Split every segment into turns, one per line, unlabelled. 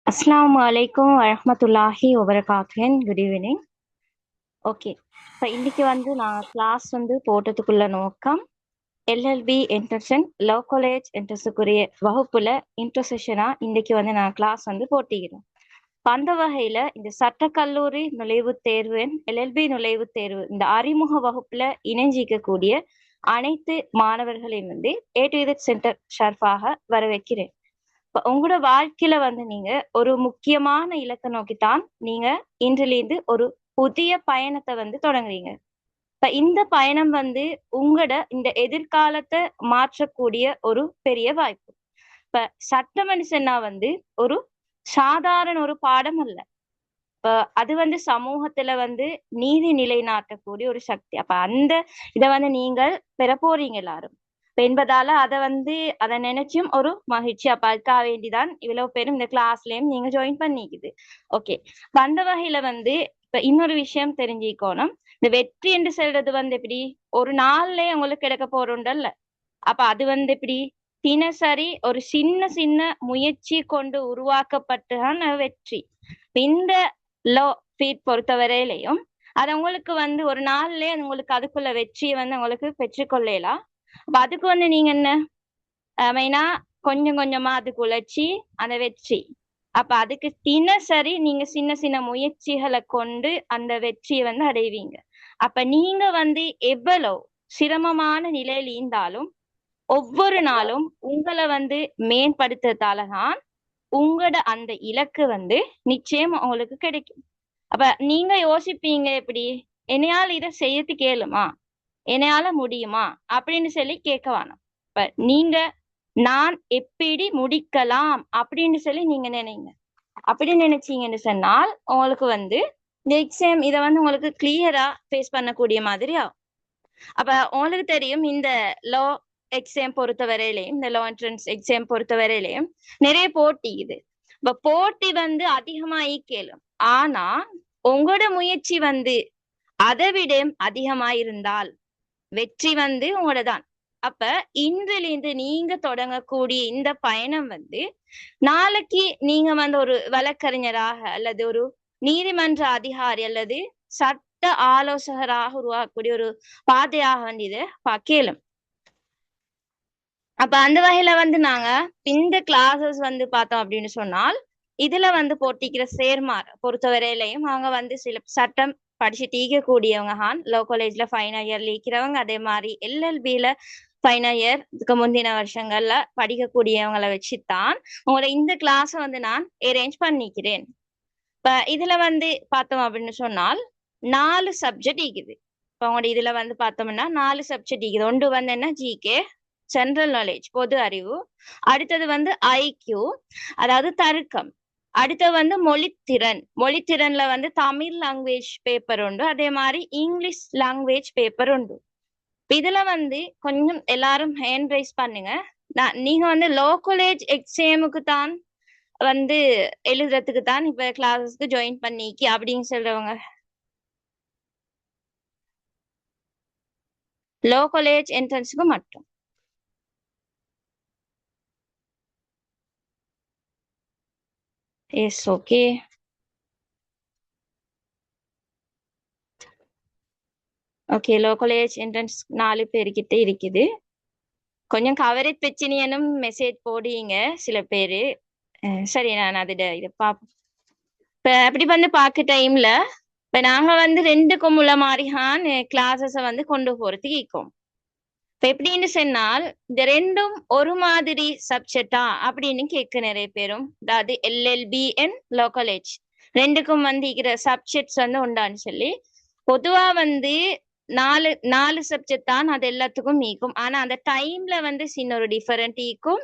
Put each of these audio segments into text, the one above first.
Assalamu alaikum warahmatullahi wabarakatuh. Good evening. Okay. இப்ப இன்னைக்கு நான் கிளாஸ் போட்டதுக்குள்ள நோக்கம் எல்எல்பி என்ட்ரன்ஸ் லோ காலேஜ் என்ட்ரன்ஸுக்குரிய வகுப்புல இன்டர்செஷனா இன்னைக்கு நான் கிளாஸ் போட்டிக்கிறேன். அந்த வகையில இந்த சட்டக்கல்லூரி நுழைவுத் தேர்வு எல்எல்பி நுழைவுத் தேர்வு இந்த அறிமுக வகுப்புல இணைஞ்சிக்கக்கூடிய அனைத்து மாணவர்களையும் ஏ டு இசட் சென்டர் ஷார்பாக வரவேற்கிறேன். உங்களோட வாழ்க்கையில நீங்க ஒரு முக்கியமான இலக்கை நோக்கித்தான் நீங்க இன்றிலிருந்து ஒரு புதிய பயணத்தை தொடங்குறீங்க. இப்ப இந்த பயணம் உங்களோட இந்த எதிர்காலத்தை மாற்றக்கூடிய ஒரு பெரிய வாய்ப்பு. இப்ப சட்டம்னு சொன்னா ஒரு சாதாரண ஒரு பாடம் அல்ல. இப்ப அது சமூகத்துல நீதி நிலைநாட்டக்கூடிய ஒரு சக்தி. அப்ப அந்த இதை நீங்கள் பெற போறீங்க எல்லாரும் என்பதால அதை நினைச்சும் ஒரு மகிழ்ச்சி. அப்ப அதுக்காக வேண்டிதான் இவ்வளவு பேரும் இந்த கிளாஸ்லயும் நீங்க ஜாயின் பண்ணிக்குது. ஓகே. அந்த வகையில இப்ப இன்னொரு விஷயம் தெரிஞ்சுக்கணும். இந்த வெற்றி என்று சொல்றது எப்படி ஒரு நாள்லயே உங்களுக்கு கிடைக்க போறோண்டல்ல. அப்ப அது எப்படி தினசரி ஒரு சின்ன சின்ன முயற்சி கொண்டு உருவாக்கப்பட்டுதான் வெற்றி. இந்த லோ ஃபீட் பொறுத்தவரையிலையும் அது உங்களுக்கு ஒரு நாள்லயே உங்களுக்கு அதுக்குள்ள வெற்றியை உங்களுக்கு பெற்றுக்கொள்ளலாம். அப்ப அதுக்கு நீங்க என்ன மெயினா கொஞ்சம் கொஞ்சமா அதுக்கு உழைச்சி அந்த வெற்றி. அப்ப அதுக்கு தினசரி நீங்க சின்ன சின்ன முயற்சிகளை கொண்டு அந்த வெற்றியை அடைவீங்க. அப்ப நீங்க எவ்வளவு சிரமமான நிலையில இருந்தாலும் ஒவ்வொரு நாளும் உங்களை மேம்படுத்துறதாலதான் உங்களோட அந்த இலக்கு நிச்சயம் உங்களுக்கு கிடைக்கும். அப்ப நீங்க யோசிப்பீங்க எப்படி என்னையால இதை செய்யறது கேளுமா, என்னையால முடியுமா அப்படின்னு சொல்லி கேட்க வேணாம். இப்ப நீங்க நான் எப்படி முடிக்கலாம் அப்படின்னு சொல்லி நீங்க நினைங்க. அப்படி நினைச்சீங்கன்னு சொன்னால் உங்களுக்கு இந்த எக்ஸாம் இதை உங்களுக்கு கிளியரா ஃபேஸ் பண்ணக்கூடிய மாதிரி ஆகும். அப்ப உங்களுக்கு தெரியும் இந்த லோ எக்ஸாம் பொறுத்த வரையிலையும் இந்த லோ என்ட்ரன்ஸ் எக்ஸாம் பொறுத்த வரையிலையும் நிறைய போட்டி இது. இப்ப போட்டி அதிகமாயி கேளும். ஆனா உங்களோட முயற்சி அதை விட அதிகமாயிருந்தால் வெற்றி உங்களோட தான். அப்ப இன்றிலிருந்து நீங்க தொடங்கக்கூடிய இந்த பயணம் நாளைக்கு நீங்க ஒரு வழக்கறிஞராக அல்லது ஒரு நீதிமன்ற அதிகாரி அல்லது சட்ட ஆலோசகராக உருவாக்கக்கூடிய ஒரு பாதையாக இதை கேளும். அப்ப அந்த வகையில நாங்க இந்த கிளாஸஸ் பார்த்தோம் அப்படின்னு சொன்னால் இதுல போட்டிக்கிற சேர்மார் பொறுத்தவரையிலையும் அவங்க சில சட்டம் படிச்சு தீக்கக்கூடியவங்க லோ காலேஜ்ல ஃபைனல் இயர்ல இருக்கிறவங்க, அதே மாதிரி எல்எல்பில ஃபைனல் இயர் முந்தின வருஷங்கள்ல படிக்கக்கூடியவங்களை வச்சுதான் உங்களோட இந்த கிளாஸ் நான் அரேஞ்ச் பண்ணிக்கிறேன். இப்ப இதுல பார்த்தோம் அப்படின்னு சொன்னால் 4 சப்ஜெக்ட் இருக்குது. இப்ப உங்களோட இதுல பார்த்தோம்னா 4 சப்ஜெக்ட் இருக்குது. ஒன்று என்ன ஜிகே ஜெனரல் நாலேஜ் பொது அறிவு, அடுத்தது ஐக்யூ அதாவது தர்க்கம், அடுத்தது மொழித்திறன். மொழித்திறன்ல தமிழ் லாங்குவேஜ் பேப்பர் உண்டு, அதே மாதிரி இங்கிலீஷ் லாங்குவேஜ் பேப்பர் உண்டு. இதுல கொஞ்சம் எல்லாரும் ஹேண்ட் ரைஸ் பண்ணுங்க. நீங்க லோ காலேஜ் எக்ஸாமுக்கு தான் எழுதுறதுக்கு தான் இப்ப கிளாஸஸ்க்கு ஜாயின் பண்ணிக்கி அப்படின்னு சொல்றவங்க லோ காலேஜ் என்ட்ரன்ஸுக்கு மட்டும். Yes, okay. Okay, law college entrance 4 பேர்கிட்ட இருக்குது. கொஞ்சம் கவரேஜ் பிரச்சனையனும் மெசேஜ் போடுவீங்க சில பேரு. சரி, நான் இதை பார்ப்போம். இப்ப அப்படி பார்க்க டைம்ல இப்ப நாங்க 2க்கும் உள்ள மாதிரிதான் கிளாஸஸ கொண்டு போறதுக்கு இருக்கும். இப்ப எப்படின்னு சொன்னால் இந்த ரெண்டும் ஒரு மாதிரி சப்ஜெக்டா அப்படின்னு கேட்க நிறைய பேரும். அதாவது எல்எல்பி அண்ட் லோ காலேஜ் ரெண்டுக்கும் இருக்கிற சப்ஜெக்ட்ஸ் உண்டான்னு சொல்லி பொதுவா நாலு சப்ஜெக்ட் தான் அது எல்லாத்துக்கும் ஈக்கும். ஆனா அந்த டைம்ல சின்ன ஒரு டிஃபரெண்ட் ஈக்கும்.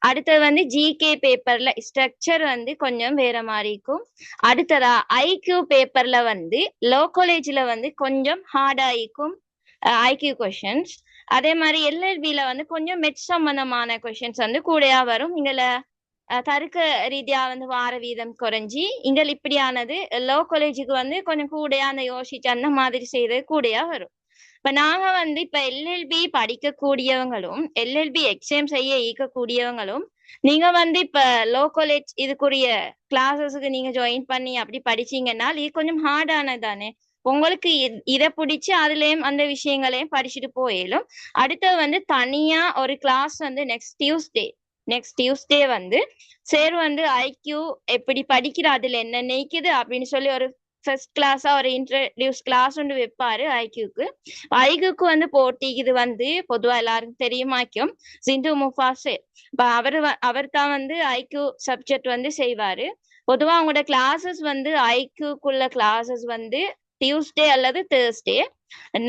அடுத்தது ஜிகே பேப்பர்ல ஸ்ட்ரக்சர் கொஞ்சம் வேற மாதிரி இருக்கும். அடுத்ததா ஐக்யூ பேப்பர்ல லோ காலேஜ்ல கொஞ்சம் ஹார்டா இருக்கும் ஐக்யூ கொஸ்டின்ஸ். அதே மாதிரி எல்எல்பில கொஞ்சம் மெட் சம்பந்தமான கொஸ்டின்ஸ் கூடயா வரும். இங்கல தர்க்க ரீதியா வார வீதம் குறைஞ்சி இங்க இப்படியானது லோ காலேஜுக்கு கொஞ்சம் கூடையா அந்த யோசிச்சு அந்த மாதிரி செய்யறது கூடையா வரும். இப்ப நாங்க வந்து இப்ப எல்எல்பி படிக்கக்கூடியவங்களும் எல்எல்பி எக்ஸாம் செய்ய ஈக்கக்கூடியவங்களும் நீங்க வந்து இப்ப லோ காலேஜ் இதுக்குரிய கிளாஸஸுக்கு நீங்க ஜாயின் பண்ணி அப்படி படிச்சீங்கன்னா இது கொஞ்சம் ஹார்டானது தானே. உங்களுக்கு இதை பிடிச்சு அதுலயும் அந்த விஷயங்களையும் படிச்சுட்டு போயிடும். அடுத்தது வந்து தனியா ஒரு கிளாஸ் வந்து நெக்ஸ்ட் டியூஸ்டே வந்து சார் வந்து ஐக்யூ எப்படி படிக்கிற அதுல என்ன நினைக்குது அப்படின்னு சொல்லி ஒரு ஃபர்ஸ்ட் கிளாஸா ஒரு இன்ட்ரடியூஸ் கிளாஸ் ஒன்று வைப்பாரு ஐக்யூக்கு வந்து போட்டி. இது வந்து பொதுவா எல்லாருக்கும் தெரியுமாக்கும் சிந்து முஃபாசே. அவர் தான் வந்து ஐக்யூ சப்ஜெக்ட் வந்து செய்வாரு. பொதுவா அவங்களோட கிளாஸஸ் வந்து ஐக்யூக்குள்ள கிளாஸஸ் வந்து டியூஸ்டே அல்லது தேர்ஸ்டே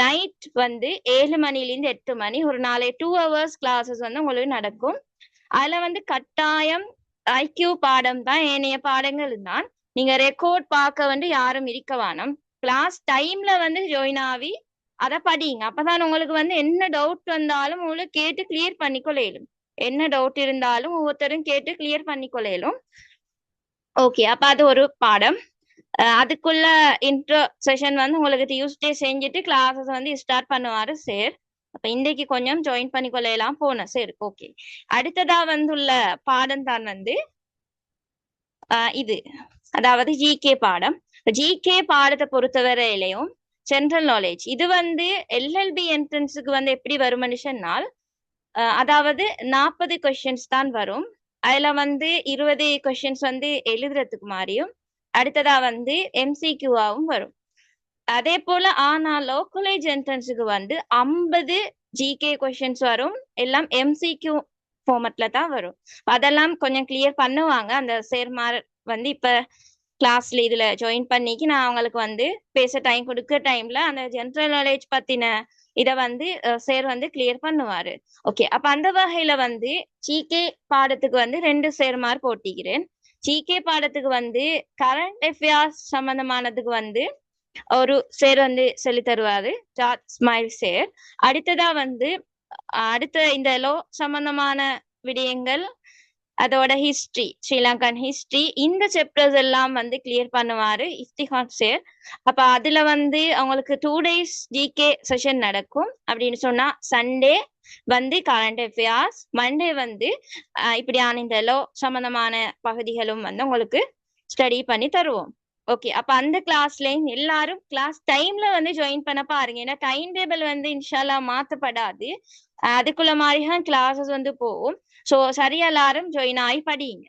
நைட் வந்து 7 மணிலேருந்து 8 மணி ஒரு நாளை 2 ஹவர்ஸ் கிளாஸஸ் வந்து உங்களுக்கு நடக்கும். அதுல வந்து கட்டாயம் ஐக்யூ பாடம் தான், ஏனைய பாடங்கள் தான். நீங்க ரெக்கார்ட் பார்க்க வந்து யாரும் இருக்க வேணும். கிளாஸ் டைம்ல வந்து ஜாயின் ஆகி அதை படிங்க. அப்பதான் உங்களுக்கு வந்து என்ன டவுட் வந்தாலும் உங்களுக்கு கேட்டு கிளியர் பண்ணிக்கொள்ளையிலும். என்ன டவுட் இருந்தாலும் ஒவ்வொருத்தரும் கேட்டு கிளியர் பண்ணிக்கொள்ளையிலும். ஓகே, அப்ப அது ஒரு பாடம். அதுக்குள்ள இன்ட்ரோ செஷன் வந்து உங்களுக்கு டியூஸ்டே செஞ்சுட்டு கிளாஸஸ் வந்து ஸ்டார்ட் பண்ணுவாரு சார். அப்ப இன்றைக்கு கொஞ்சம் ஜாயின் பண்ணிக்கொள்ளலாம் போனேன். சரி, ஓகே. அடுத்ததா வந்துள்ள பாடம் தான் வந்து இது, அதாவது ஜிகே பாடம். ஜிகே பாடத்தை பொறுத்தவரையிலையும் ஜென்ரல் நாலேஜ் இது வந்து எல்எல்பி என்ட்ரன்ஸுக்கு வந்து எப்படி வரும் மனுஷனால், அதாவது 40 கொஸ்டின்ஸ் தான் வரும். அதுல வந்து 20 கொஸ்டின்ஸ் வந்து எழுதுறதுக்கு மாதிரியும் அடுத்ததா வந்து எம்சிக்யூவாவும் வரும். அதே போல ஆனா லோக்கலேஜ் என்ட்ரன்ஸுக்கு வந்து 50 ஜிகே கொஸ்டின்ஸ் வரும். எல்லாம் எம்சிக்யூ ஃபார்மட்ல தான் வரும். அதெல்லாம் கொஞ்சம் கிளியர் பண்ணுவாங்க அந்த சேர்மார் வந்து இப்ப கிளாஸ்ல இதுல ஜாயின் பண்ணிக்கு நான் அவங்களுக்கு வந்து பேச டைம் கொடுக்க டைம்ல அந்த ஜென்ரல் நாலேஜ் பத்தின இதை வந்து சார் வந்து கிளியர் பண்ணுவாரு. ஓகே, அப்ப அந்த வகையில வந்து ஜிகே பாடத்துக்கு வந்து 2 சேர்மார் போட்டிக்கிறேன். ஜிகே பாடத்துக்கு வந்து கரண்ட் அஃபேர்ஸ் சம்பந்தமானதுக்கு வந்து ஒரு சார் வந்து சொல்லி தருவாரு, ஜார்ஜ் ஸ்மைல் சார். அடுத்ததா வந்து அடுத்த இந்த லோ சம்பந்தமான விடயங்கள், அதோட ஹிஸ்டரி, ஸ்ரீலங்கன் ஹிஸ்டரி, இந்த சாப்டர்ஸ் எல்லாம் வந்து கிளியர் பண்ணுவாரு இஃப்திகான் சார். அப்ப அதுல வந்து அவங்களுக்கு 2 days ஜிகே செஷன் நடக்கும். அப்படின்னு சொன்னா சண்டே வந்து கரண்ட் அஃபேர்ஸ், மண்டே வந்து இப்படியான இந்த லோ சம்பந்தமான பகுதிகளும் வந்து உங்களுக்கு ஸ்டடி பண்ணி தருவோம். ஓகே, அப்ப அந்த கிளாஸ்லயும் எல்லாரும் கிளாஸ் டைம்ல வந்து ஜாயின் பண்ண பாருங்க. ஏன்னா டைம் டேபிள் வந்து இன்ஷால்லா மாத்தப்படாது, அதுக்குள்ள மாதிரிதான் கிளாஸஸ் வந்து போகும். சோ சரியா எல்லாரும் ஜாயின் ஆகி படிங்க.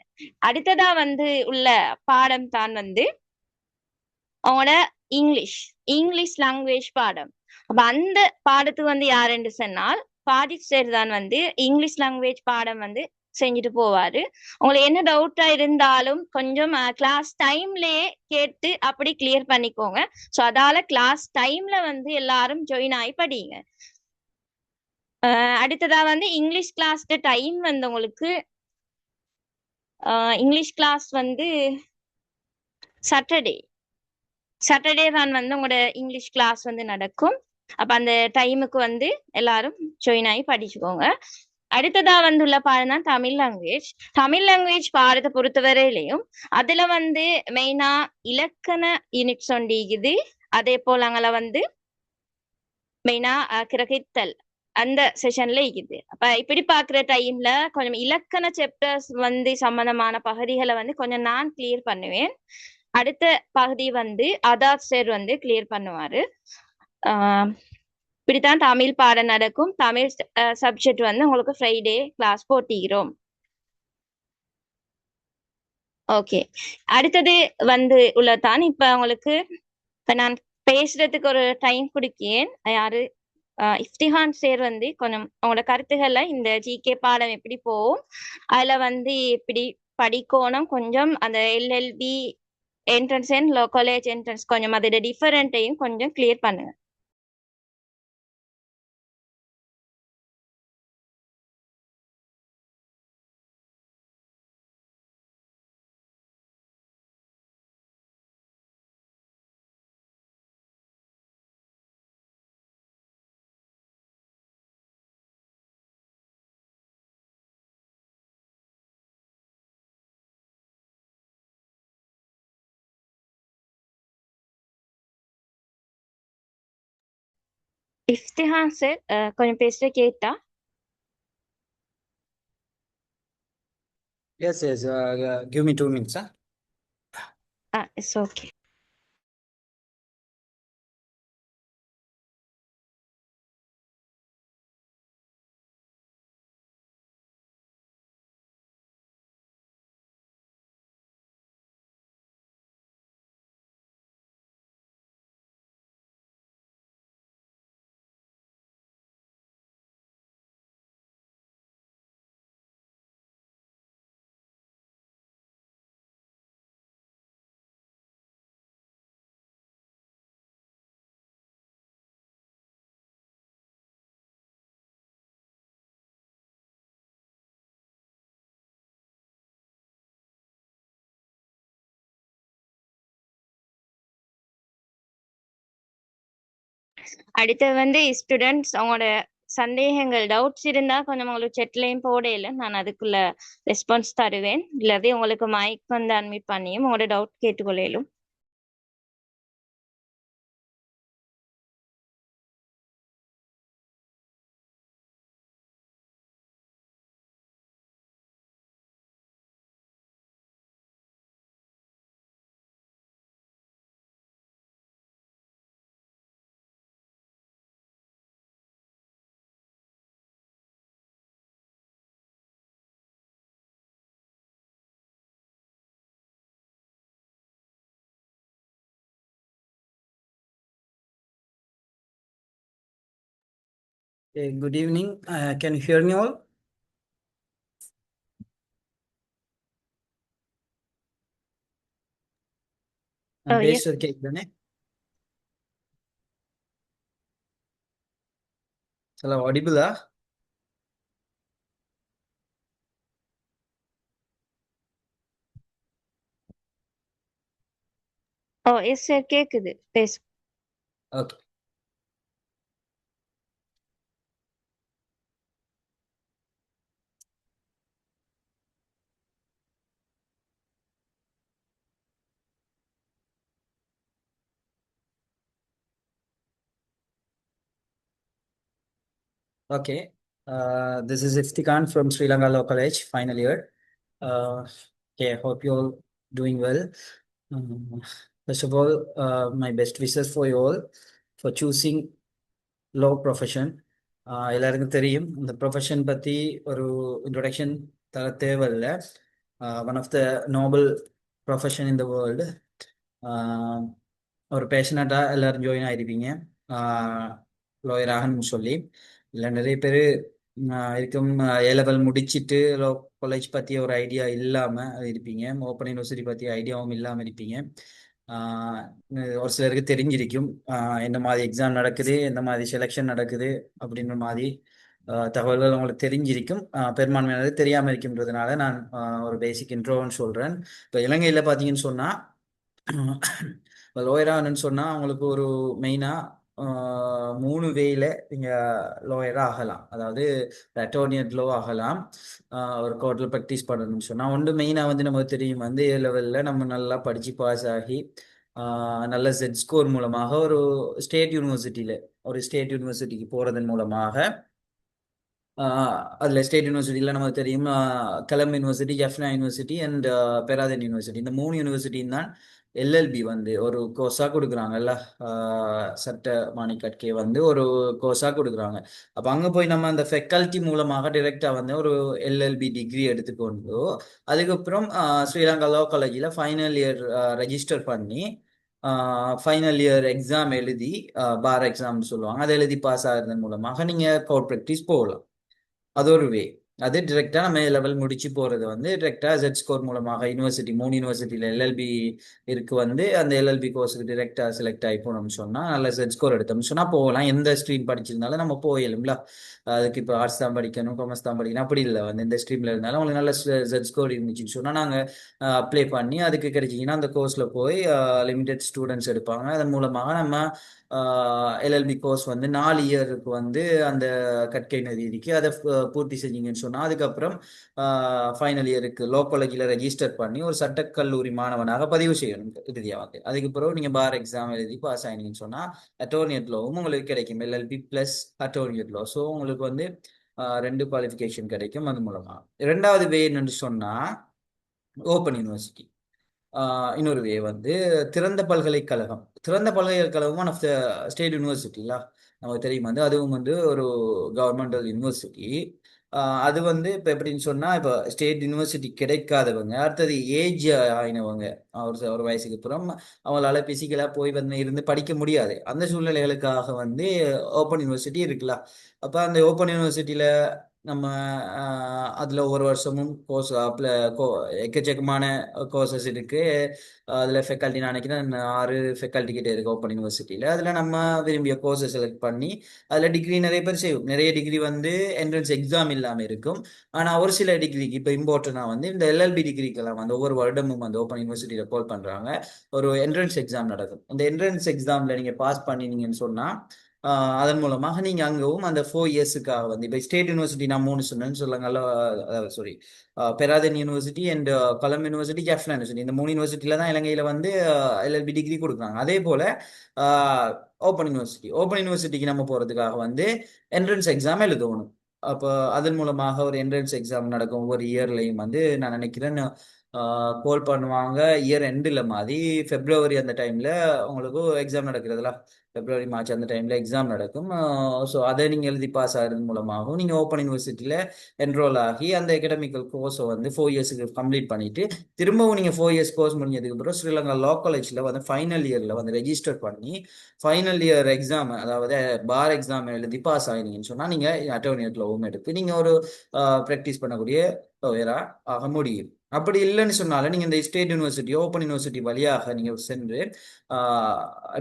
அடுத்ததா வந்து உள்ள பாடம் தான் வந்து அவங்களோட இங்கிலீஷ் லாங்குவேஜ் பாடம். அப்ப அந்த பாடத்துக்கு வந்து யாருன்னு சொன்னால் பாதிக் சார் தான் வந்து இங்கிலீஷ் லாங்குவேஜ் பாடம் வந்து செஞ்சுட்டு போவாரு. உங்களுக்கு என்ன டவுட்டா இருந்தாலும் கொஞ்சம் கிளாஸ் டைம்லயே கேட்டு அப்படி கிளியர் பண்ணிக்கோங்க. ஸோ அதால கிளாஸ் டைம்ல வந்து எல்லாரும் ஜாயின் ஆகி படிங்க. அடுத்ததா வந்து இங்கிலீஷ் கிளாஸ் டைம் வந்து உங்களுக்கு இங்கிலீஷ் கிளாஸ் வந்து சாட்டர்டே தான் வந்து உங்களோட இங்கிலீஷ் கிளாஸ் வந்து நடக்கும். அப்ப அந்த டைமுக்கு வந்து எல்லாரும் ஜாயின் ஆகி படிச்சுக்கோங்க. அடுத்ததா வந்துள்ள பாடம் தான் தமிழ் லாங்குவேஜ் பாடத்தை பொறுத்தவரையிலையும் அதுல வந்து மெயினா இலக்கண யூனிட்ஸ் ஒண்டிக்குது. அதே போல அங்கே வந்து மெயினா கிரகித்தல் அந்த செஷன்ல இருக்குது. அப்ப இப்படி பாக்குற டைம்ல கொஞ்சம் இலக்கண சாப்டர்ஸ் வந்து சம்பந்தமான பகுதிகளை வந்து கொஞ்சம் நான் கிளியர் பண்ணுவேன். அடுத்த பகுதி வந்து ஆதார் சார் வந்து கிளியர் பண்ணுவாரு. இப்படித்தான் தமிழ் பாடம் நடக்கும். தமிழ் சப்ஜெக்ட் வந்து உங்களுக்கு ஃப்ரைடே கிளாஸ் போட்டிக்கிறோம். ஓகே, அடுத்தது வந்து உள்ளதான் இப்ப உங்களுக்கு இப்ப நான் பேசுறதுக்கு ஒரு டைம் கொடுக்கேன். யாரு இஃப்திகான் சார் வந்து கொஞ்சம் அவங்களோட கருத்துக்களை இந்த ஜிகே பாடம் எப்படி போகும், அதுல வந்து எப்படி படிக்கணும், கொஞ்சம் அந்த LLB entrance and low college entrance கொஞ்சம் அதோட டிஃபரெண்ட்டையும் கொஞ்சம் கிளியர் பண்ணுங்க. இஃப்திஹான் சார், கொஞ்சம் பேசுற கேட்டா?
Yes, yes. Give me 2 minutes. Huh?
It's okay. அடுத்தது வந்து ஸ்டூடெண்ட்ஸ் அவங்களோட சந்தேகங்கள், டவுட்ஸ் இருந்தா கொஞ்சம் உங்களுக்கு செட்லையும் போடையில நான் அதுக்குள்ள ரெஸ்பான்ஸ் தருவேன். இல்லாத உங்களுக்கு மைக் வந்து அட்மிட் பண்ணியும் உங்களோட doubt கேட்டுக்கொள்ளையிலும்.
Good evening. Can you hear me all? I'm
Yes.
based at Hello, audible?
Yes sir, கேக்குது, பேசு.
Okay. Okay. This is Iftikan from Sri Lanka Law College, final year. Okay, hope you all doing well. First of all, my best wishes for you all for choosing law profession. எல்லாருக்கும் தெரியும் இந்த profession பற்றி ஒரு introduction தர தேவையில்லை. One of the noble profession in the world. ஒரு பேஷனட்டாக எல்லாரும் ஜாயின் ஆகிருப்பீங்க லாயர் ஆகணும்னு சொல்லி. இல்லை நிறைய பேர் இருக்கும் ஏ லெவல் முடிச்சுட்டு லோ காலேஜ் பற்றி ஒரு ஐடியா இல்லாமல் இருப்பீங்க. ஓப்பன் யூனிவர்சிட்டி பற்றி ஐடியாவும் இல்லாமல் இருப்பீங்க. ஒரு சிலருக்கு தெரிஞ்சிருக்கும் என்ன மாதிரி எக்ஸாம் நடக்குது, எந்த மாதிரி செலெக்ஷன் நடக்குது அப்படின்ற மாதிரி தகவல்கள் உங்களுக்கு தெரிஞ்சிருக்கும். பெரும்பான்மையானது தெரியாமல் இருக்கின்றதுனால நான் ஒரு பேசிக் இன்ட்ரோன்னு சொல்கிறேன். இப்போ இலங்கையில் பார்த்தீங்கன்னு சொன்னால் லோயராகணும்னு சொன்னால் அவங்களுக்கு ஒரு மெயினாக 3 வேல நீங்கள் லோயராக ஆகலாம். அதாவது அட்டோர்னியட் லோ ஆகலாம். ஒரு கோர்ட்டில் ப்ராக்டிஸ் பண்ணணும்னு சொன்னால் ஒன்று மெயினாக வந்து நமக்கு தெரியும் வந்து ஏ லெவலில் நம்ம நல்லா படித்து பாஸ் ஆகி நல்ல செட் ஸ்கோர் மூலமாக ஒரு ஸ்டேட் யூனிவர்சிட்டிக்கு போகிறதன் மூலமாக அதில் ஸ்டேட் யூனிவர்சிட்டியில் நமக்கு தெரியும் Colombo university, Jaffna university and Peradeniya university. இந்த 3 யூனிவர்சிட்டியும் தான் எல்எல்பி வந்து ஒரு கோர்ஸாக கொடுக்குறாங்கல்ல. சட்ட மாணிக்கட்கே வந்து ஒரு கோர்ஸாக கொடுக்குறாங்க. அப்போ அங்கே போய் நம்ம அந்த ஃபெக்கல்ட்டி மூலமாக டிரெக்டாக வந்து ஒரு எல்எல்பி டிகிரி எடுத்துக்கொண்டு அதுக்கப்புறம் ஸ்ரீலங்கா லா காலேஜில் ஃபைனல் இயர் ரெஜிஸ்டர் பண்ணி ஃபைனல் இயர் எக்ஸாம் எழுதி பார் எக்ஸாம்னு சொல்லுவாங்க, அதை எழுதி பாஸ் ஆகிறதன் மூலமாக நீங்கள் கோர்ட் ப்ராக்டிஸ் போகலாம். அது ஒரு வே. அது டிரெக்டா நம்ம லெவல் முடிச்சு போறது வந்து டிரெக்டா ஜெட் ஸ்கோர் மூலமாக யூனிவர்சிட்டி 3 யூனிவர்சிட்டியில எல்எல்பி இருக்கு வந்து அந்த எல்எல்பி கோர்ஸுக்கு டிரெக்டா செலக்ட் ஆகி போனோம்னு சொன்னா நல்ல ஜெட் ஸ்கோர் எடுத்தோம்னு சொன்னா போகலாம். எந்த ஸ்ட்ரீம் படிச்சிருந்தாலும் நம்ம போயிடும்ல. அதுக்கு இப்போ ஆர்ட்ஸ் தான் படிக்கணும், காமர்ஸ் தான் படிக்கணும் அப்படி இல்லை. வந்து எந்த ஸ்ட்ரீம்ல இருந்தாலும் உங்களுக்கு நல்ல ஜெட் ஸ்கோர் இருந்துச்சுன்னு சொன்னா நாங்க அப்ளை பண்ணி அதுக்கு கிடைச்சிங்கன்னா அந்த கோர்ஸ்ல போய் லிமிடெட் ஸ்டூடெண்ட்ஸ் எடுப்பாங்க. அதன் மூலமாக நம்ம எல்எல்பி கோர்ஸ் வந்து 4 இயருக்கு வந்து அந்த கற்கை நிதிக்கு அதை பூர்த்தி செஞ்சீங்கன்னு சொன்னால் அதுக்கப்புறம் ஃபைனல் இயருக்கு லோ காலேஜில் ரெஜிஸ்டர் பண்ணி ஒரு சட்டக்கல்லூரி மாணவனாக பதிவு செய்யணும் இறுதியாக வந்து. அதுக்கு பிறகு நீங்கள் பார் எக்ஸாம் எழுதி பாஸ் ஆகினீங்கன்னு சொன்னால் அட்டோர்னியட் லோவும் உங்களுக்கு கிடைக்கும், எல்எல்பி ப்ளஸ் அட்டோர்னியட் லோ. ஸோ உங்களுக்கு வந்து 2 குவாலிஃபிகேஷன் கிடைக்கும் அது மூலமாக. இரண்டாவது வே என்னன்னு சொன்னால் ஓப்பன் யூனிவர்சிட்டி. இன்னொரு வே வந்து திறந்த பல்கலைக்கழகம். திறந்த பல்கலைக்கழகம் ஒன் ஆஃப் த ஸ்டேட் யூனிவர்சிட்டில நமக்கு தெரியும் வந்து அதுவும் வந்து ஒரு கவர்மெண்டல் யூனிவர்சிட்டி. அது வந்து இப்போ எப்படின்னு சொன்னால் இப்போ ஸ்டேட் யூனிவர்சிட்டி கிடைக்காதவங்க அடுத்தது ஏஜ் ஆயினவங்க ஒரு வயசுக்கு அப்புறம் அவங்களால பிசிக்கலாக போய் வந்து இருந்து படிக்க முடியாது, அந்த சூழ்நிலைகளுக்காக வந்து ஓப்பன் யூனிவர்சிட்டி இருக்குல்ல. அப்போ அந்த ஓப்பன் யூனிவர்சிட்டியில் நம்ம அதில் ஒவ்வொரு வருஷமும் கோர்ஸ் எக்கச்சக்கமான கோர்சஸ் இருக்கு. அதில் ஃபேக்கல்ட்டி நான் நினைக்கிறேன் 6 ஃபேக்கல்ட்டி கிட்ட இருக்கு ஓப்பன் யூனிவர்சிட்டியில். அதில் நம்ம விரும்பிய கோர்ஸை செலக்ட் பண்ணி அதில் டிகிரி நிறைய பேர் செய்வோம். நிறைய டிகிரி வந்து என்ட்ரன்ஸ் எக்ஸாம் இல்லாமல் இருக்கும். ஆனால் ஒரு சில டிகிரிக்கு இப்போ இம்பார்ட்டண்டாக வந்து இந்த எல்எல்பி டிகிரிக்கெல்லாம் வந்து ஒவ்வொரு வருடமும் வந்து ஓப்பன் யூனிவர்சிட்டியில் கால் பண்ணுறாங்க, ஒரு என்ட்ரன்ஸ் எக்ஸாம் நடக்கும். இந்த என்ட்ரன்ஸ் எக்ஸாமில் நீங்கள் பாஸ் பண்ணினீங்கன்னு சொன்னால் அதன் மூலமாக நீங்க அங்கவும் அந்த 4 இயர்ஸுக்காக வந்து இப்போ ஸ்டேட் யூனிவர்சிட்டி நான் 3 சொன்னேன்னு சொல்லுங்கல்ல, sorry Peradeniya university and Colombo university, Jaffna university, இந்த 3 யூனிவர்சிட்டியில தான் இலங்கையில வந்து எல்எல்பி டிகிரி கொடுக்குறாங்க. அதே போல ஓப்பன் யூனிவர்சிட்டிக்கு நம்ம போறதுக்காக வந்து என்ட்ரன்ஸ் எக்ஸாம் எழுதணும். அப்போ அதன் மூலமாக ஒரு என்ட்ரன்ஸ் எக்ஸாம் நடக்கும் ஒவ்வொரு இயர்லையும் வந்து நான் நினைக்கிறேன் கோல் பண்ணுவாங்க. இயர் எண்டில் மாதிரி பிப்ரவரி அந்த டைம்ல உங்களுக்கு எக்ஸாம் நடக்கிறதுல, பிப்ரவரி மார்ச் அந்த டைம்ல எக்ஸாம் நடக்கும். ஸோ அதை நீங்கள் எழுதி பாஸ் ஆகிறது மூலமாகவும் நீங்கள் ஓப்பன் யூனிவர்சிட்டியில் என்ரோல் ஆகி அந்த அகடமிக்கல் கோர்ஸை வந்து 4 இயர்ஸுக்கு கம்ப்ளீட் பண்ணிட்டு திரும்பவும் நீங்கள் 4 இயர்ஸ் கோர்ஸ் முடிஞ்சதுக்கு அப்புறம் ஸ்ரீலங்கா லா காலேஜில் வந்து ஃபைனல் இயரில் வந்து ரெஜிஸ்டர் பண்ணி ஃபைனல் இயர் எக்ஸாம் அதாவது பார் எக்ஸாம் எழுதி பாஸ் ஆகினீங்கன்னு சொன்னால் நீங்கள் அட்டோர்னியட் லோவும் எடுத்து நீங்கள் ஒரு ப்ராக்டிஸ் பண்ணக்கூடிய லாயரா ஆக முடியும். அப்படி இல்லைன்னு சொன்னாலும் நீங்கள் இந்த ஸ்டேட் யூனிவர்சிட்டி ஓப்பன் யூனிவர்சிட்டி வழியாக நீங்கள் சென்று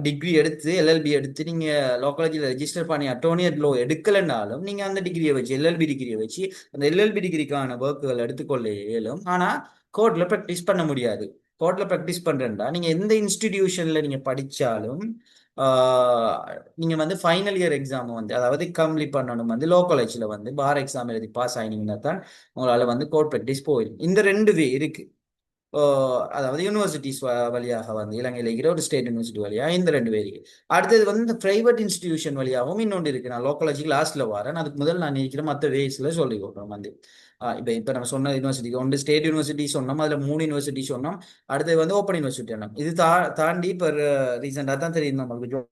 டிகிரி எடுத்து எல்எல்பி எடுத்து நீங்கள் லா காலேஜில் ரெஜிஸ்டர் பண்ணி அட்டோர்னியட் லோ எடுக்கலைன்னாலும் நீங்கள் அந்த டிகிரியை வச்சு எல்எல்பி டிகிரியை வச்சு அந்த எல்எல்பி டிகிரிக்கான ஒர்க்குகள் எடுத்துக்கொள்ள இயலும். ஆனால் கோர்ட்டில் ப்ராக்டிஸ் பண்ண முடியாது. கோர்ட்டில் ப்ராக்டிஸ் பண்ணுறேன்டா நீங்கள் எந்த இன்ஸ்டிடியூஷனில் நீங்கள் படித்தாலும் நீங்கள் வந்து ஃபைனல் இயர் எக்ஸாம் வந்து அதாவது கம்ப்ளீட் பண்ணணும் வந்து லோ காலேஜில் வந்து பார் எக்ஸாம் எழுதி பாஸ் ஆகினீங்கன்னா தான் உங்களால் வந்து கோர்ட் ப்ராக்டிஸ் போயிடும். இந்த 2 வே இருக்கு. அதாவது யூனிவர்சிட்டிஸ் வழியாக வந்து இலங்கையில் இருக்கிற ஒரு ஸ்டேட் யூனிவர்சிட்டி வழியாக இந்த 2 வே இருக்கு. அடுத்தது வந்து இந்த பிரைவேட் இன்ஸ்டிடியூஷன் வழியாகவும் இன்னொன்று இருக்கு. நான் லோ காலேஜுக்கு லாஸ்ட்ல வரேன், அதுக்கு முதல் நான் இருக்கிற மற்ற வேஸ்ல சொல்லி கொடுக்குறோம் வந்து இப்போ நம்ம சொன்ன யூனிவர்சிட்டிக்கு ஒன்று ஸ்டேட் யூனிவர்சிட்டி சொன்னோம், அதில் 3 யூனிவர்சிட்டி சொன்னோம். அடுத்தது வந்து ஓப்பன் யூனிவர்சிட்டி சொன்னோம். இது தாண்டி இப்போ ரீசெண்டாக தான் தெரியும் நம்மளுக்கு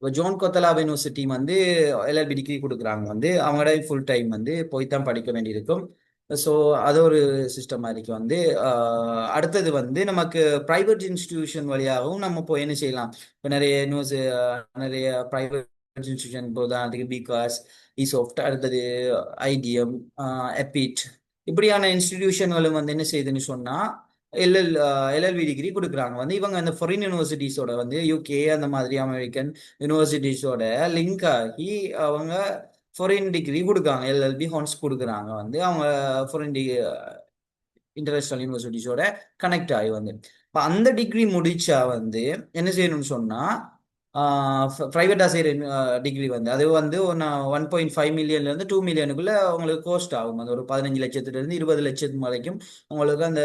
இப்போ ஜோன் கொத்தலாப் யூனிவர்சிட்டி வந்து எல்எல்பி டிகிரி கொடுக்குறாங்க வந்து அவங்களோட ஃபுல் டைம் வந்து போய் தான் படிக்க வேண்டியிருக்கும். ஸோ அது ஒரு சிஸ்டம் மாதிரிக்கு வந்து அடுத்தது வந்து நமக்கு ப்ரைவேட் இன்ஸ்டிடியூஷன் வழியாகவும் நம்ம போய் என்ன செய்யலாம். இப்போ நிறைய ப்ரைவேட் இன்ஸ்டிடியூஷன் இப்போ அதுக்கு பிகாஸ் இசாஃப்ட் அடுத்தது ஐடிஎம் எபிட் இப்படியான இன்ஸ்டிடியூஷன்களும் வந்து என்ன செய்யுதுன்னு சொன்னால் எல்எல்பி டிகிரி கொடுக்குறாங்க வந்து இவங்க அந்த ஃபாரின் யூனிவர்சிட்டிஸோட வந்து யூகே அந்த மாதிரி அமெரிக்கன் யூனிவர்சிட்டிஸோட லிங்க் ஆகி அவங்க ஃபாரின் டிகிரி கொடுக்குறாங்க, எல்எல்பி ஹான்ஸ் கொடுக்குறாங்க வந்து அவங்க ஃபாரின் இன்டர்நேஷனல் யூனிவர்சிட்டிஸோட கனெக்ட் ஆகி வந்து இப்போ அந்த டிகிரி முடிச்சா வந்து என்ன செய்யணும்னு சொன்னால் ப்ரைவேட்டாக செய்கிற டிகிரி வந்து அது வந்து 1.5 மில்லியன்லேருந்து 2 மில்லியனுக்குள்ள உங்களுக்கு கோஸ்ட் ஆகும். அது ஒரு 15 லட்சத்துலேருந்து 20 லட்சம் வரைக்கும் உங்களுக்கு அந்த